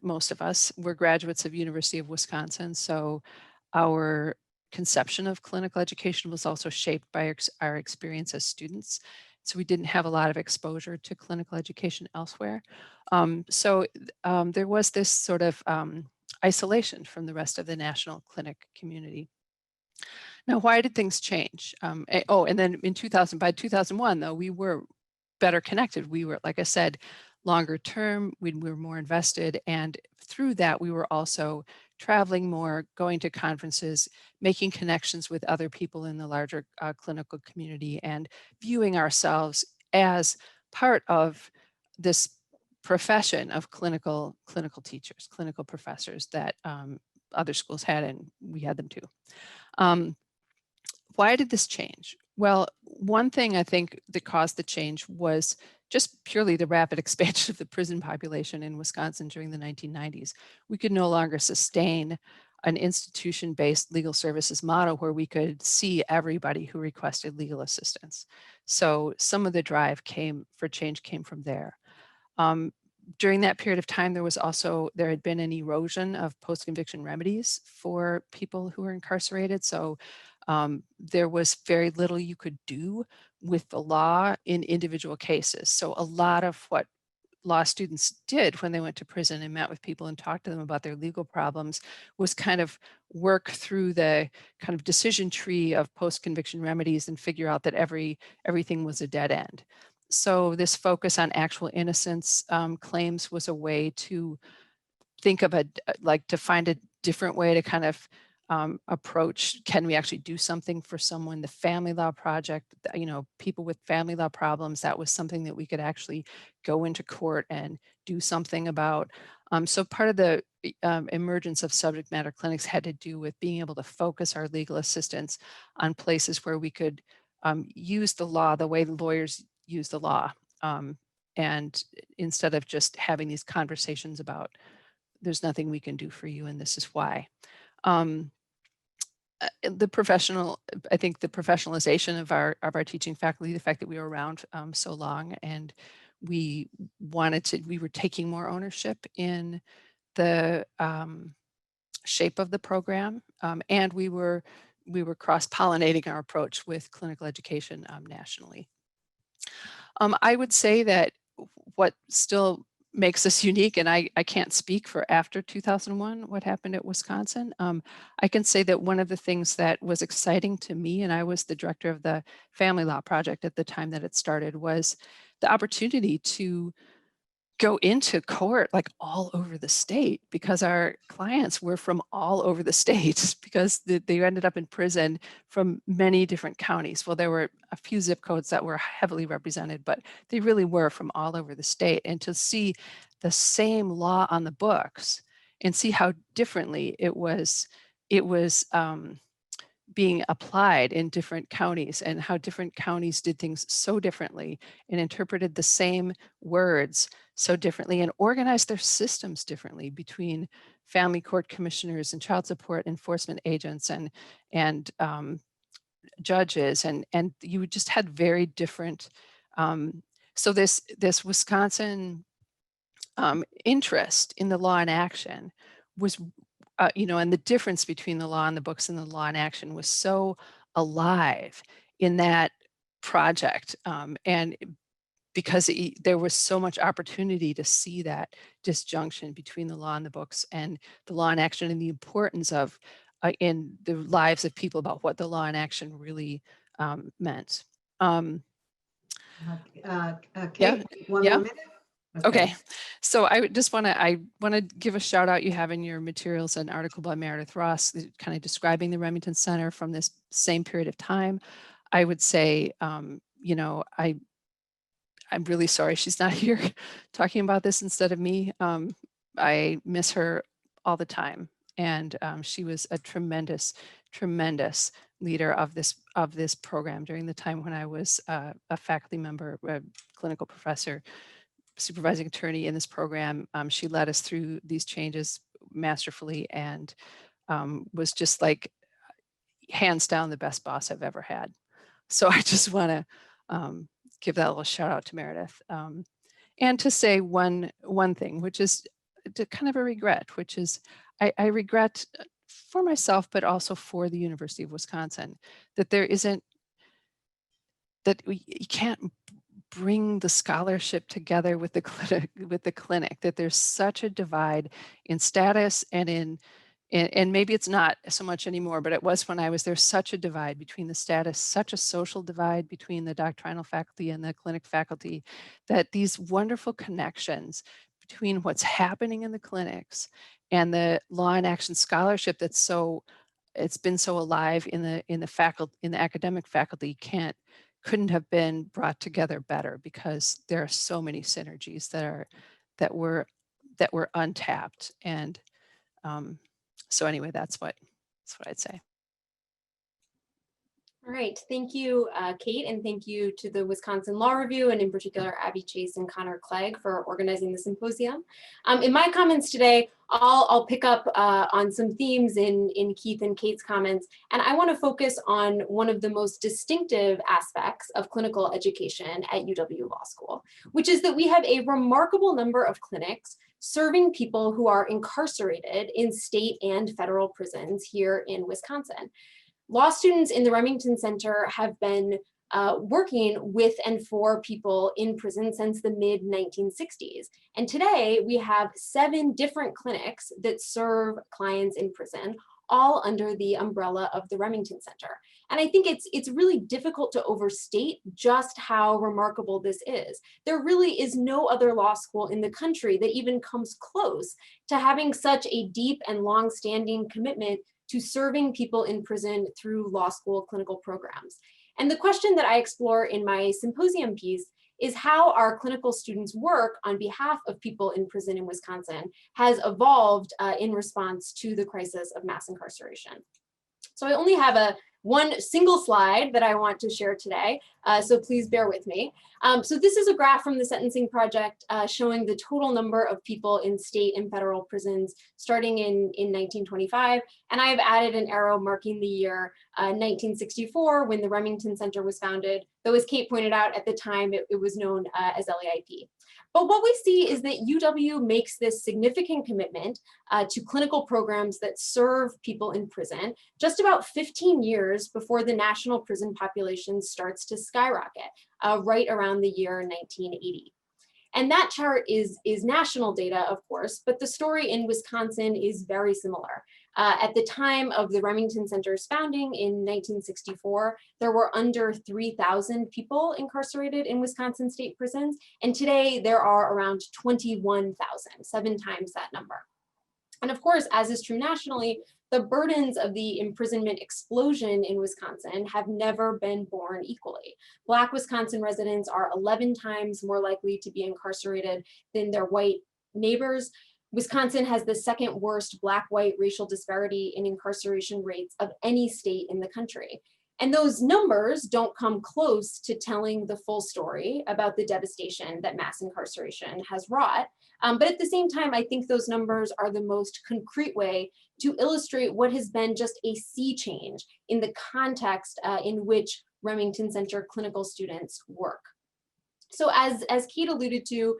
most of us were graduates of University of Wisconsin. So our conception of clinical education was also shaped by our experience as students. So we didn't have a lot of exposure to clinical education elsewhere. So there was this sort of isolation from the rest of the national clinic community. Now, why did things change? And then by 2001, though, we were better connected. We were, like I said, longer term, we were more invested. And through that, we were also traveling more, going to conferences, making connections with other people in the larger clinical community, and viewing ourselves as part of this profession of clinical teachers, clinical professors that other schools had, and we had them too. Why did this change? Well, one thing I think that caused the change was just purely the rapid expansion of the prison population in Wisconsin during the 1990s. We could no longer sustain an institution-based legal services model where we could see everybody who requested legal assistance. So some of the drive for change came from there. During that period of time, there had been an erosion of post-conviction remedies for people who were incarcerated. So there was very little you could do with the law in individual cases. So a lot of what law students did when they went to prison and met with people and talked to them about their legal problems was kind of work through the kind of decision tree of post-conviction remedies and figure out that everything was a dead end. So this focus on actual innocence claims was a way to think of to find a different way to kind of approach, can we actually do something for someone? The family law project, people with family law problems, that was something that we could actually go into court and do something about. So part of the emergence of subject matter clinics had to do with being able to focus our legal assistance on places where we could use the law the way the lawyers use the law. And instead of just having these conversations about there's nothing we can do for you and this is why. I think the professionalization of our teaching faculty, the fact that we were around so long, and we were taking more ownership in the shape of the program, and we were cross-pollinating our approach with clinical education nationally. I would say that what still makes us unique, and I can't speak for after 2001, what happened at Wisconsin. I can say that one of the things that was exciting to me, and I was the director of the Family Law Project at the time that it started, was the opportunity to go into court like all over the state, because our clients were from all over the state, because they ended up in prison from many different counties. Well, there were a few zip codes that were heavily represented, but they really were from all over the state. And to see the same law on the books and see how differently it was being applied in different counties, and how different counties did things so differently and interpreted the same words so differently and organized their systems differently between family court commissioners and child support enforcement agents and judges, and you just had very different. So this Wisconsin interest in the law in action was, and the difference between the law on the books and the law in action was so alive in that project, and because there was so much opportunity to see that disjunction between the law on the books and the law in action, and the importance of in the lives of people about what the law in action really meant. Kate, one more minute. Okay, so I just want to give a shout out. You have in your materials an article by Meredith Ross, kind of describing the Remington Center from this same period of time. I would say, I'm really sorry she's not here talking about this instead of me. I miss her all the time, and she was a tremendous leader of this program during the time when I was a faculty member, a clinical professor, supervising attorney in this program. She led us through these changes masterfully, and was just like hands down the best boss I've ever had. So I just want to give that little shout out to Meredith, and to say one thing, which is kind of a regret, which is I regret for myself, but also for the University of Wisconsin, that you can't bring the scholarship together with the clinic, that there's such a divide in status and and maybe it's not so much anymore, but it was when I was there, such a divide between the status, such a social divide between the doctrinal faculty and the clinic faculty, that these wonderful connections between what's happening in the clinics and the law and action scholarship it's been so alive in the academic faculty couldn't have been brought together better, because there are so many synergies that were untapped. And so anyway, that's what I'd say. All right, thank you, Kate, and thank you to the Wisconsin Law Review, and in particular, Abby Chase and Connor Clegg for organizing the symposium. In my comments today, I'll pick up on some themes in Keith and Kate's comments, and I want to focus on one of the most distinctive aspects of clinical education at UW Law School, which is that we have a remarkable number of clinics serving people who are incarcerated in state and federal prisons here in Wisconsin. Law students in the Remington Center have been working with and for people in prison since the mid-1960s. And today we have 7 different clinics that serve clients in prison, all under the umbrella of the Remington Center. And I think it's really difficult to overstate just how remarkable this is. There really is no other law school in the country that even comes close to having such a deep and long-standing commitment to serving people in prison through law school clinical programs. And the question that I explore in my symposium piece is how our clinical students' work on behalf of people in prison in Wisconsin has evolved in response to the crisis of mass incarceration. So I only have a one single slide that I want to share today, so please bear with me. So this is a graph from the Sentencing Project showing the total number of people in state and federal prisons starting in 1925. And I have added an arrow marking the year 1964 when the Remington Center was founded, though as Kate pointed out, at the time it was known as LAIP. But what we see is that UW makes this significant commitment to clinical programs that serve people in prison just about 15 years before the national prison population starts to skyrocket, right around the year 1980. And that chart is national data, of course, but the story in Wisconsin is very similar. At the time of the Remington Center's founding in 1964, there were under 3,000 people incarcerated in Wisconsin state prisons. And today there are around 21,000, 7 times that number. And of course, as is true nationally, the burdens of the imprisonment explosion in Wisconsin have never been borne equally. Black Wisconsin residents are 11 times more likely to be incarcerated than their white neighbors. Wisconsin has the second worst Black-white racial disparity in incarceration rates of any state in the country. And those numbers don't come close to telling the full story about the devastation that mass incarceration has wrought. But at the same time, I think those numbers are the most concrete way to illustrate what has been just a sea change in the context in which Remington Center clinical students work. So as Kate alluded to,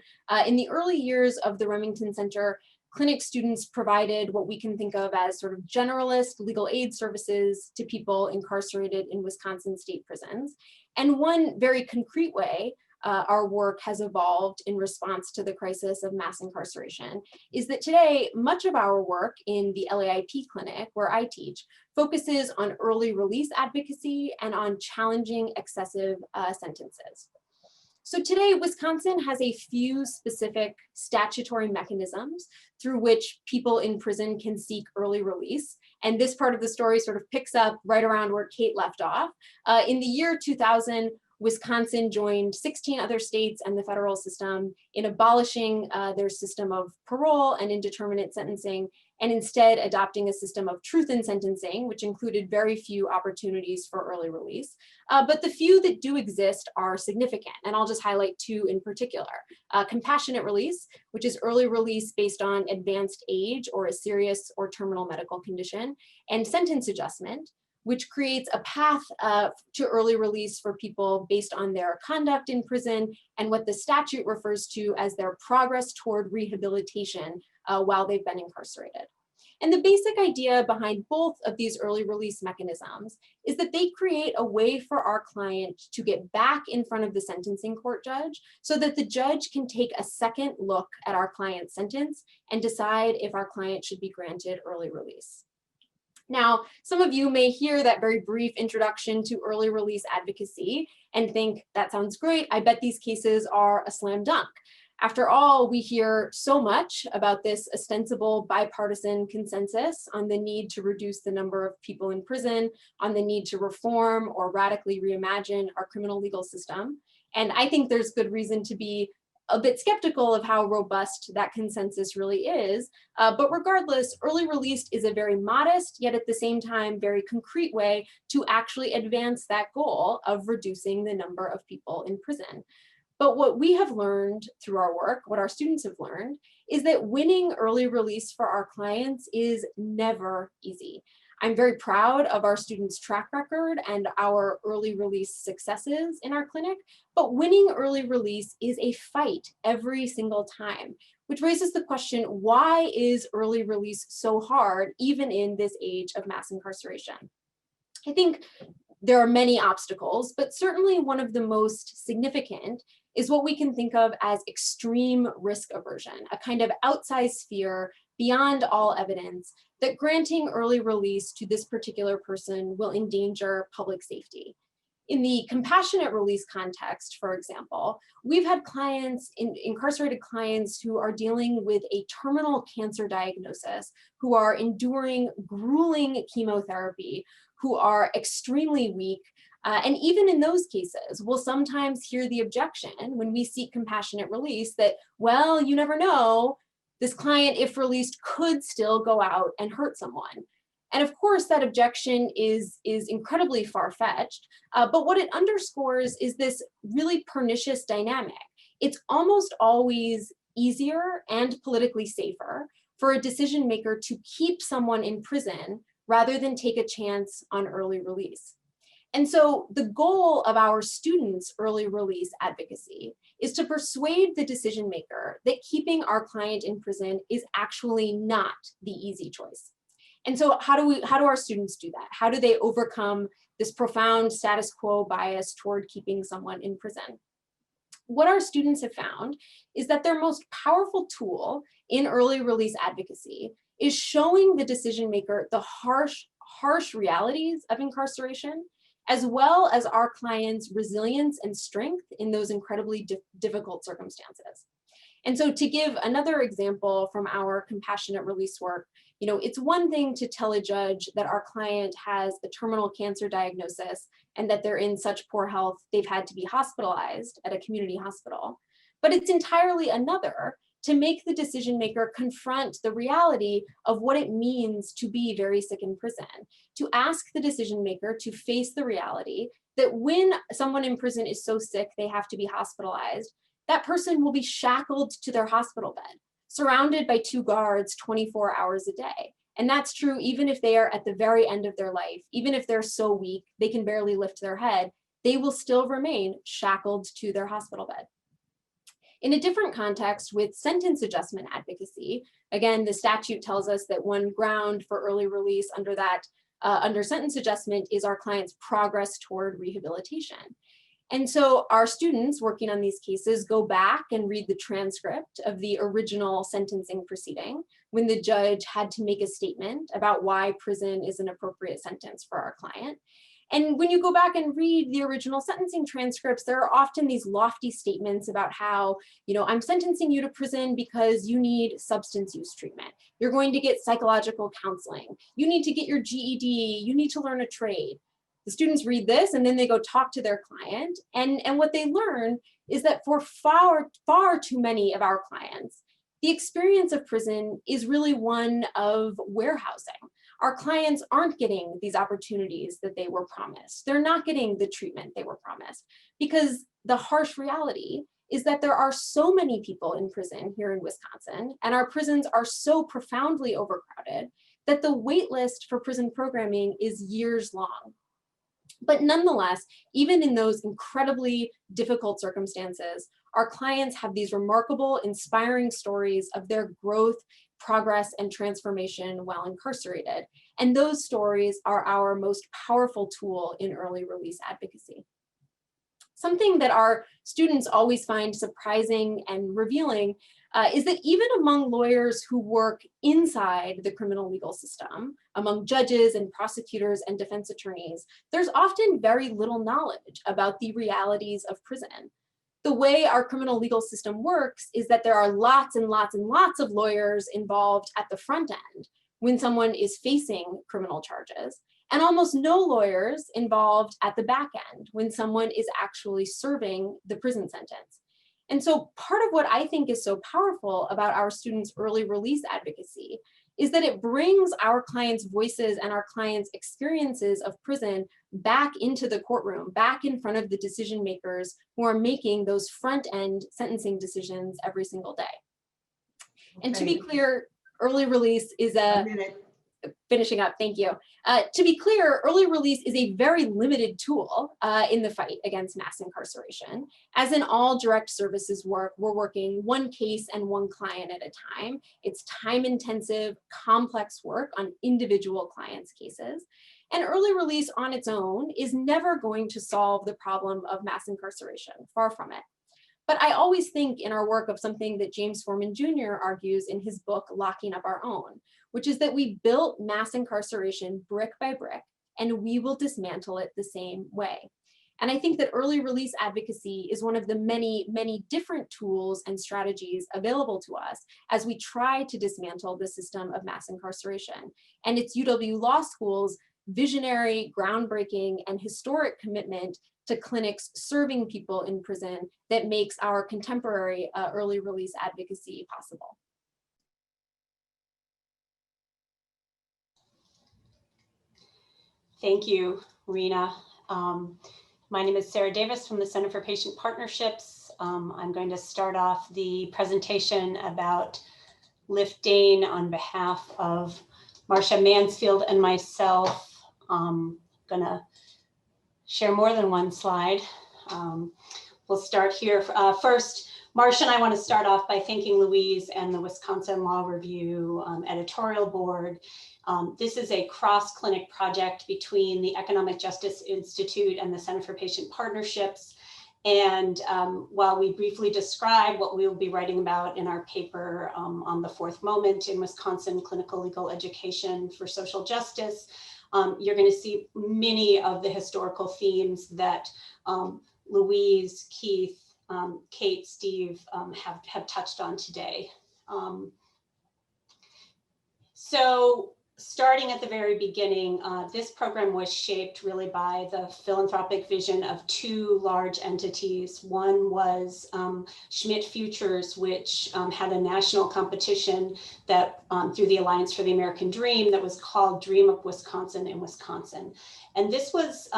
in the early years of the Remington Center, clinic students provided what we can think of as sort of generalist legal aid services to people incarcerated in Wisconsin state prisons. And one very concrete way our work has evolved in response to the crisis of mass incarceration is that today, much of our work in the LAIP clinic, where I teach, focuses on early release advocacy and on challenging excessive sentences. So today, Wisconsin has a few specific statutory mechanisms through which people in prison can seek early release. And this part of the story sort of picks up right around where Kate left off. In the year 2000, Wisconsin joined 16 other states and the federal system in abolishing their system of parole and indeterminate sentencing, and instead adopting a system of truth in sentencing, which included very few opportunities for early release. But the few that do exist are significant, and I'll just highlight 2 in particular. Compassionate release, which is early release based on advanced age or a serious or terminal medical condition, and sentence adjustment, which creates a path to early release for people based on their conduct in prison and what the statute refers to as their progress toward rehabilitation while they've been incarcerated. And the basic idea behind both of these early release mechanisms is that they create a way for our client to get back in front of the sentencing court judge so that the judge can take a second look at our client's sentence and decide if our client should be granted early release. Now, some of you may hear that very brief introduction to early release advocacy and think, that sounds great. I bet these cases are a slam dunk. After all, we hear so much about this ostensible bipartisan consensus on the need to reduce the number of people in prison, on the need to reform or radically reimagine our criminal legal system. And I think there's good reason to be a bit skeptical of how robust that consensus really is. But regardless, early release is a very modest, yet at the same time, very concrete way to actually advance that goal of reducing the number of people in prison. But what we have learned through our work, what our students have learned, is that winning early release for our clients is never easy. I'm very proud of our students' track record and our early release successes in our clinic, but winning early release is a fight every single time, which raises the question, why is early release so hard, even in this age of mass incarceration? I think there are many obstacles, but certainly one of the most significant is what we can think of as extreme risk aversion, a kind of outsized fear beyond all evidence that granting early release to this particular person will endanger public safety. In the compassionate release context, for example, we've had clients, incarcerated clients who are dealing with a terminal cancer diagnosis, who are enduring grueling chemotherapy, who are extremely weak. And even in those cases, we'll sometimes hear the objection when we seek compassionate release that, well, you never know, this client, if released, could still go out and hurt someone. And of course, that objection is incredibly far-fetched, but what it underscores is this really pernicious dynamic. It's almost always easier and politically safer for a decision maker to keep someone in prison rather than take a chance on early release. And so the goal of our students' early release advocacy is to persuade the decision maker that keeping our client in prison is actually not the easy choice. And so how do our students do that? How do they overcome this profound status quo bias toward keeping someone in prison? What our students have found is that their most powerful tool in early release advocacy is showing the decision maker the harsh realities of incarceration, as well as our clients' resilience and strength in those incredibly difficult circumstances. And so to give another example from our compassionate release work, it's one thing to tell a judge that our client has a terminal cancer diagnosis and that they're in such poor health, they've had to be hospitalized at a community hospital. But it's entirely another to make the decision maker confront the reality of what it means to be very sick in prison, to ask the decision maker to face the reality that when someone in prison is so sick they have to be hospitalized, that person will be shackled to their hospital bed, surrounded by 2 guards 24 hours a day. And that's true even if they are at the very end of their life, even if they're so weak they can barely lift their head, they will still remain shackled to their hospital bed. In a different context with sentence adjustment advocacy, again, the statute tells us that one ground for early release under sentence adjustment is our client's progress toward rehabilitation. And so our students working on these cases go back and read the transcript of the original sentencing proceeding when the judge had to make a statement about why prison is an appropriate sentence for our client. And when you go back and read the original sentencing transcripts, there are often these lofty statements about how, I'm sentencing you to prison because you need substance use treatment. You're going to get psychological counseling. You need to get your GED. You need to learn a trade. The students read this and then they go talk to their client. And what they learn is that for far, far too many of our clients, the experience of prison is really one of warehousing. Our clients aren't getting these opportunities that they were promised. They're not getting the treatment they were promised because the harsh reality is that there are so many people in prison here in Wisconsin, and our prisons are so profoundly overcrowded that the wait list for prison programming is years long. But nonetheless, even in those incredibly difficult circumstances, our clients have these remarkable, inspiring stories of their growth, progress, and transformation while incarcerated. And those stories are our most powerful tool in early release advocacy. Something that our students always find surprising and revealing is that even among lawyers who work inside the criminal legal system, among judges and prosecutors and defense attorneys, there's often very little knowledge about the realities of prison. The way our criminal legal system works is that there are lots and lots and lots of lawyers involved at the front end when someone is facing criminal charges, and almost no lawyers involved at the back end when someone is actually serving the prison sentence. And so part of what I think is so powerful about our students' early release advocacy is that it brings our clients' voices and our clients' experiences of prison back into the courtroom, back in front of the decision makers who are making those front-end sentencing decisions every single day. Okay. And to be clear, early release is finishing up, thank you. To be clear, early release is a very limited tool in the fight against mass incarceration. As in all direct services work, we're working one case and one client at a time. It's time-intensive, complex work on individual clients' cases. And early release on its own is never going to solve the problem of mass incarceration, far from it. But I always think in our work of something that James Forman Jr. argues in his book, Locking Up Our Own, which is that we built mass incarceration brick by brick, and we will dismantle it the same way. And I think that early release advocacy is one of the many, many different tools and strategies available to us as we try to dismantle the system of mass incarceration. And it's UW Law School's visionary, groundbreaking, and historic commitment to clinics serving people in prison that makes our contemporary early release advocacy possible. Thank you, Renagh. My name is Sarah Davis from the Center for Patient Partnerships. I'm going to start off the presentation about Lift-Dane on behalf of Marsha, Mansfield, and myself. I'm gonna share more than one slide. We'll start here. First, Marsha and I want to start off by thanking Louise and the Wisconsin Law Review editorial board. This is a cross-clinic project between the Economic Justice Institute and the Center for Patient Partnerships. And while we briefly describe what we will be writing about in our paper on the fourth moment in Wisconsin Clinical Legal Education for Social Justice, you're going to see many of the historical themes that Louise, Keith, Kate, Steve have touched on today. So starting at the very beginning, this program was shaped really by the philanthropic vision of two large entities. One was Schmidt Futures, which had a national competition that through the Alliance for the American Dream that was called Dream Up Wisconsin in Wisconsin. And this was,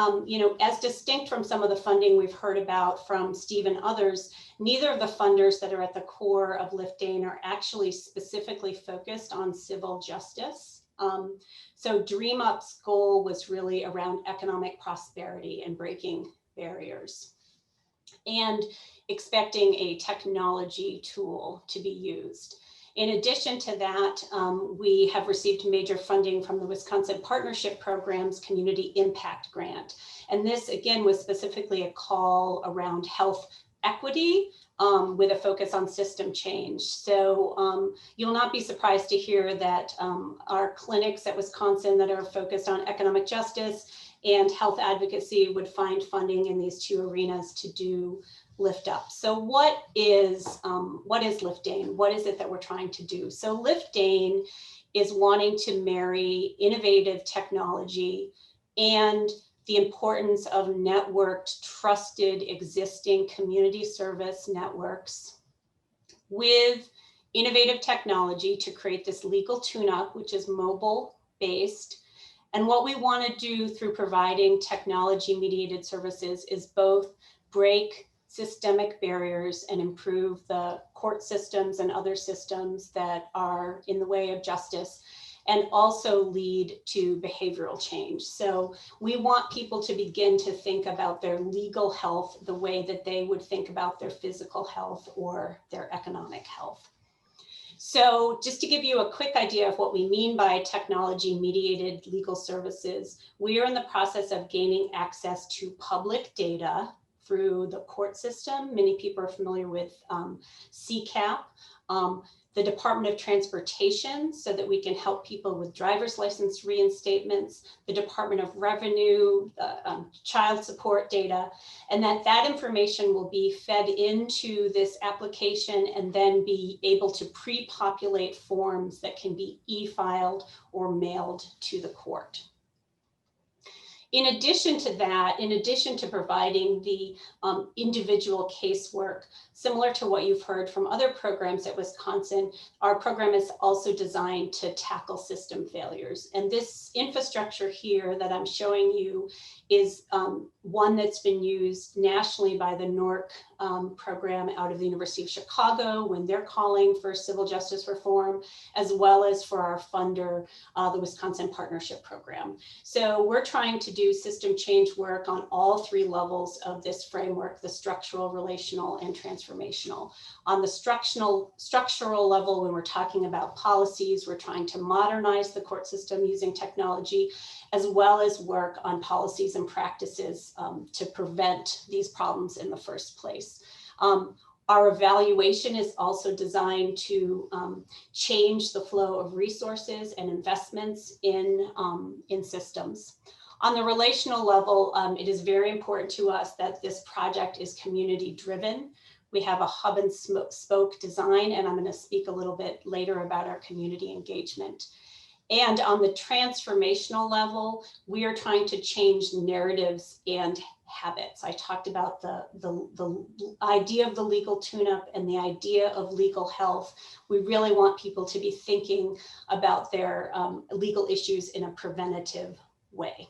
as distinct from some of the funding we've heard about from Steve and others, neither of the funders that are at the core of Lift-Dane are actually specifically focused on civil justice. So Dream Up's goal was really around economic prosperity and breaking barriers and expecting a technology tool to be used. In addition to that, we have received major funding from the Wisconsin Partnership Program's Community Impact Grant. And this, again, was specifically a call around health equity with a focus on system change. So you'll not be surprised to hear that our clinics at Wisconsin that are focused on economic justice and health advocacy would find funding in these two arenas to do Lift Up. So what is Lift-Dane? What is it that we're trying to do? So Lift-Dane is wanting to marry innovative technology and the importance of networked, trusted, existing community service networks with innovative technology to create this legal tune-up, which is mobile-based. And what we want to do through providing technology-mediated services is both break systemic barriers and improve the court systems and other systems that are in the way of justice, and also lead to behavioral change. So we want people to begin to think about their legal health the way that they would think about their physical health or their economic health. So just to give you a quick idea of what we mean by technology-mediated legal services, we are in the process of gaining access to public data through the court system. Many people are familiar with CCAP, the Department of Transportation, so that we can help people with driver's license reinstatements, the Department of Revenue, child support data, and that information will be fed into this application and then be able to pre-populate forms that can be e-filed or mailed to the court. In addition to that, in addition to providing the individual casework, similar to what you've heard from other programs at Wisconsin, our program is also designed to tackle system failures. And this infrastructure here that I'm showing you is one that's been used nationally by the NORC program out of the University of Chicago when they're calling for civil justice reform, as well as for our funder, the Wisconsin Partnership Program. So we're trying to do system change work on all three levels of this framework: the structural, relational, and transformational. On the structural level, when we're talking about policies, we're trying to modernize the court system using technology, as well as work on policies and practices to prevent these problems in the first place. Our evaluation is also designed to change the flow of resources and investments in systems. On the relational level, it is very important to us that this project is community driven. We have a hub and spoke design, and I'm going to speak a little bit later about our community engagement. And on the transformational level, we are trying to change narratives and habits. I talked about the idea of the legal tune-up and the idea of legal health. We really want people to be thinking about their legal issues in a preventative way.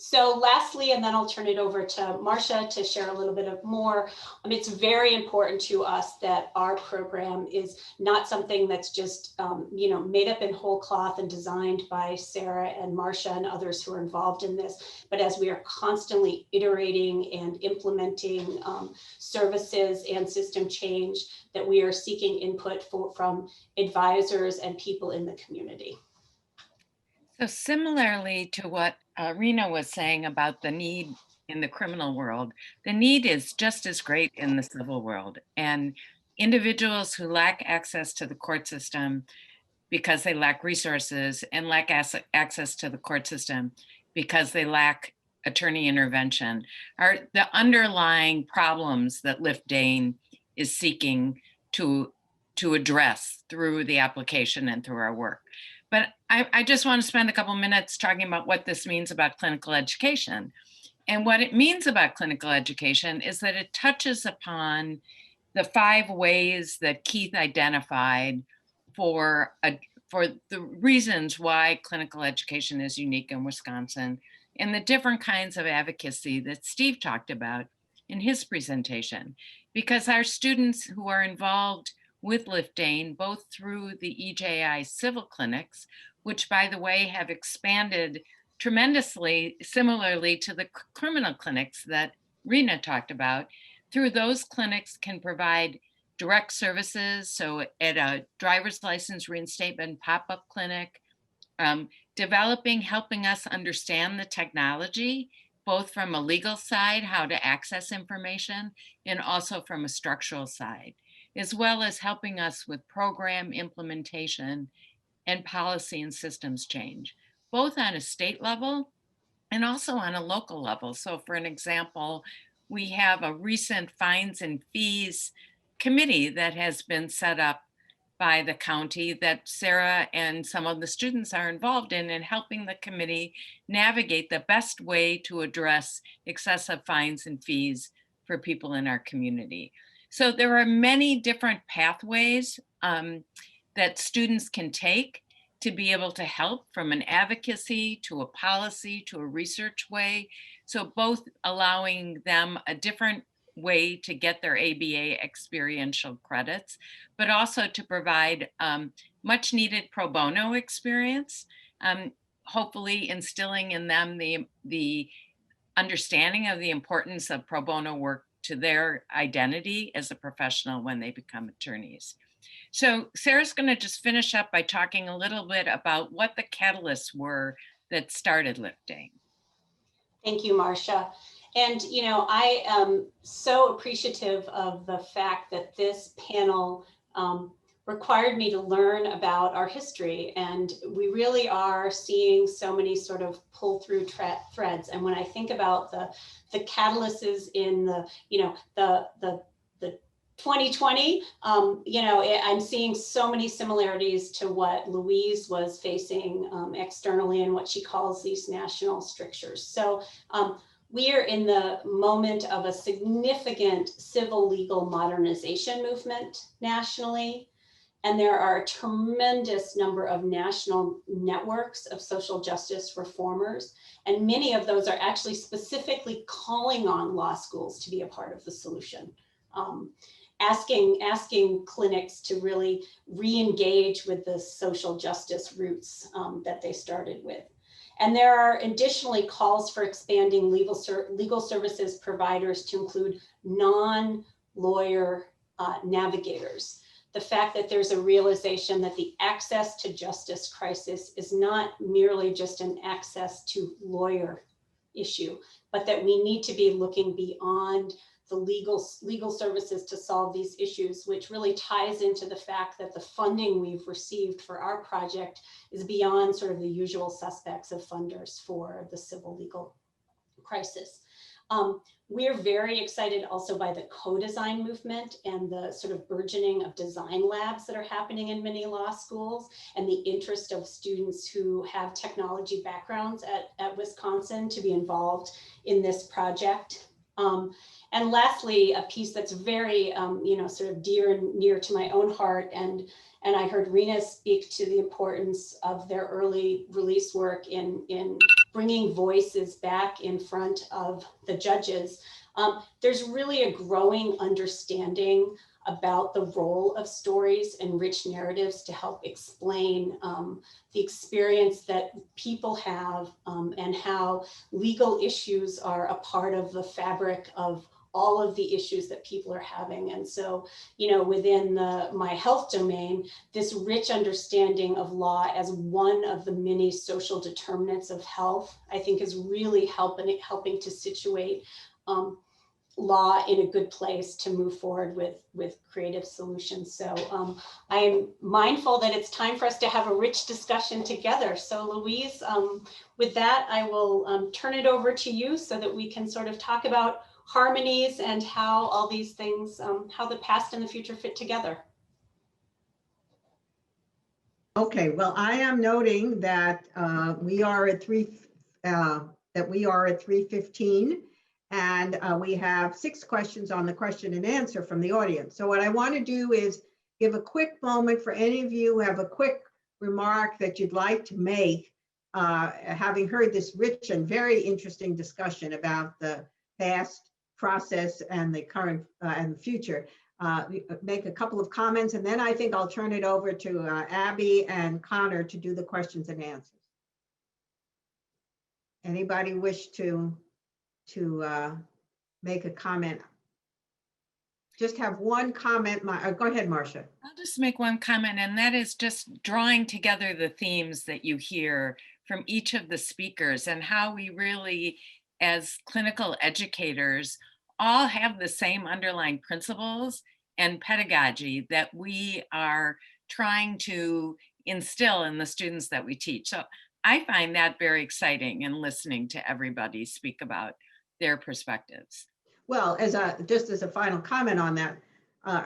So lastly, and then I'll turn it over to Marsha to share a little bit of more. It's very important to us that our program is not something that's just, made up in whole cloth and designed by Sarah and Marsha and others who are involved in this, but as we are constantly iterating and implementing services and system change, that we are seeking input from advisors and people in the community. So similarly to what Renagh was saying about the need in the criminal world, the need is just as great in the civil world. And individuals who lack access to the court system because they lack resources and lack access to the court system because they lack attorney intervention are the underlying problems that Lift Dane is seeking to address through the application and through our work. But I just want to spend a couple minutes talking about what this means about clinical education. And what it means about clinical education is that it touches upon the 5 ways that Keith identified for the reasons why clinical education is unique in Wisconsin and the different kinds of advocacy that Steve talked about in his presentation. Because our students who are involved with Lift Dane, both through the EJI civil clinics, which by the way have expanded tremendously, similarly to the criminal clinics that Renagh talked about, through those clinics can provide direct services. So at a driver's license reinstatement pop-up clinic, helping us understand the technology, both from a legal side, how to access information, and also from a structural side, as well as helping us with program implementation and policy and systems change, both on a state level and also on a local level. So for an example, we have a recent fines and fees committee that has been set up by the county that Sarah and some of the students are involved in helping the committee navigate the best way to address excessive fines and fees for people in our community. So there are many different pathways that students can take to be able to help, from an advocacy to a policy to a research way. So both allowing them a different way to get their ABA experiential credits, but also to provide much needed pro bono experience, hopefully instilling in them the understanding of the importance of pro bono work to their identity as a professional when they become attorneys. So Sarah's going to just finish up by talking a little bit about what the catalysts were that started Lift Dane. Thank you, Marsha. And, I am so appreciative of the fact that this panel required me to learn about our history. And we really are seeing so many sort of pull through threads. And when I think about the catalysts in the 2020, I'm seeing so many similarities to what Louise was facing externally and what she calls these national strictures. So we are in the moment of a significant civil legal modernization movement nationally. And there are a tremendous number of national networks of social justice reformers. And many of those are actually specifically calling on law schools to be a part of the solution. Asking clinics to really re-engage with the social justice roots that they started with. And there are additionally calls for expanding legal services providers to include non-lawyer navigators. The fact that there's a realization that the access to justice crisis is not merely just an access to lawyer issue, but that we need to be looking beyond the legal services to solve these issues, which really ties into the fact that the funding we've received for our project is beyond sort of the usual suspects of funders for the civil legal crisis. We're very excited also by the co-design movement and the sort of burgeoning of design labs that are happening in many law schools, and the interest of students who have technology backgrounds at Wisconsin to be involved in this project. And lastly, a piece that's very, sort of dear and near to my own heart, and I heard Renagh speak to the importance of their early release work in bringing voices back in front of the judges. There's really a growing understanding about the role of stories and rich narratives to help explain the experience that people have and how legal issues are a part of the fabric of all of the issues that people are having. And so, you know, within my health domain, this rich understanding of law as one of the many social determinants of health, I think is really helping to situate law in a good place to move forward with creative solutions. So I am mindful that it's time for us to have a rich discussion together. So Louise, with that, I will turn it over to you so that we can sort of talk about harmonies and how all these things, how the past and the future fit together. Okay, well, I am noting that we are at 3:15, and we have 6 questions on the question and answer from the audience. So what I want to do is give a quick moment for any of you who have a quick remark that you'd like to make, having heard this rich and very interesting discussion about the past process and the current and the future. Make a couple of comments, and then I think I'll turn it over to Abby and Connor to do the questions and answers. Anybody wish to make a comment? Just have one comment. Go ahead, Marsha. I'll just make one comment, and that is just drawing together the themes that you hear from each of the speakers and how we really, as clinical educators, all have the same underlying principles and pedagogy that we are trying to instill in the students that we teach. So I find that very exciting in listening to everybody speak about their perspectives. Well, just as a final comment on that,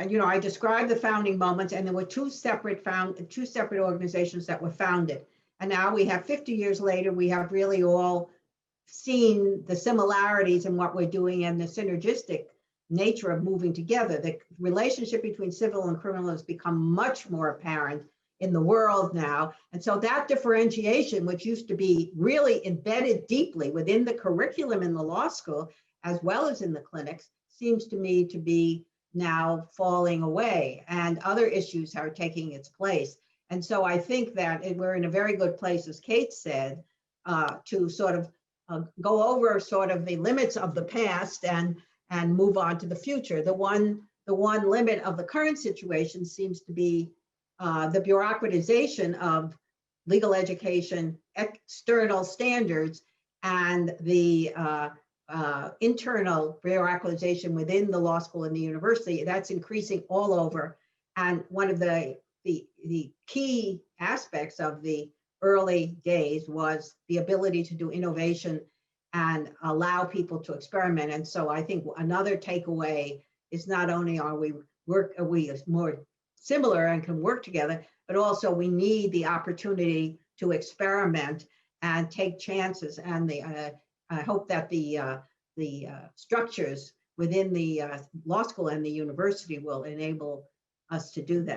you know, I described the founding moments, and there were two separate organizations that were founded. And now we have 50 years later, we have really all seen the similarities in what we're doing and the synergistic nature of moving together. The relationship between civil and criminal has become much more apparent in the world now. And so that differentiation, which used to be really embedded deeply within the curriculum in the law school, as well as in the clinics, seems to me to be now falling away, and other issues are taking its place. And so I think that we're in a very good place, as Kate said, to sort of go over sort of the limits of the past and move on to the future. The one limit of the current situation seems to be the bureaucratization of legal education, external standards, and the internal bureaucratization within the law school and the university. That's increasing all over. And one of the key aspects of the early days was the ability to do innovation and allow people to experiment. And so I think another takeaway is not only are we more similar and can work together, but also we need the opportunity to experiment and take chances. And I hope that the structures within the law school and the university will enable us to do that.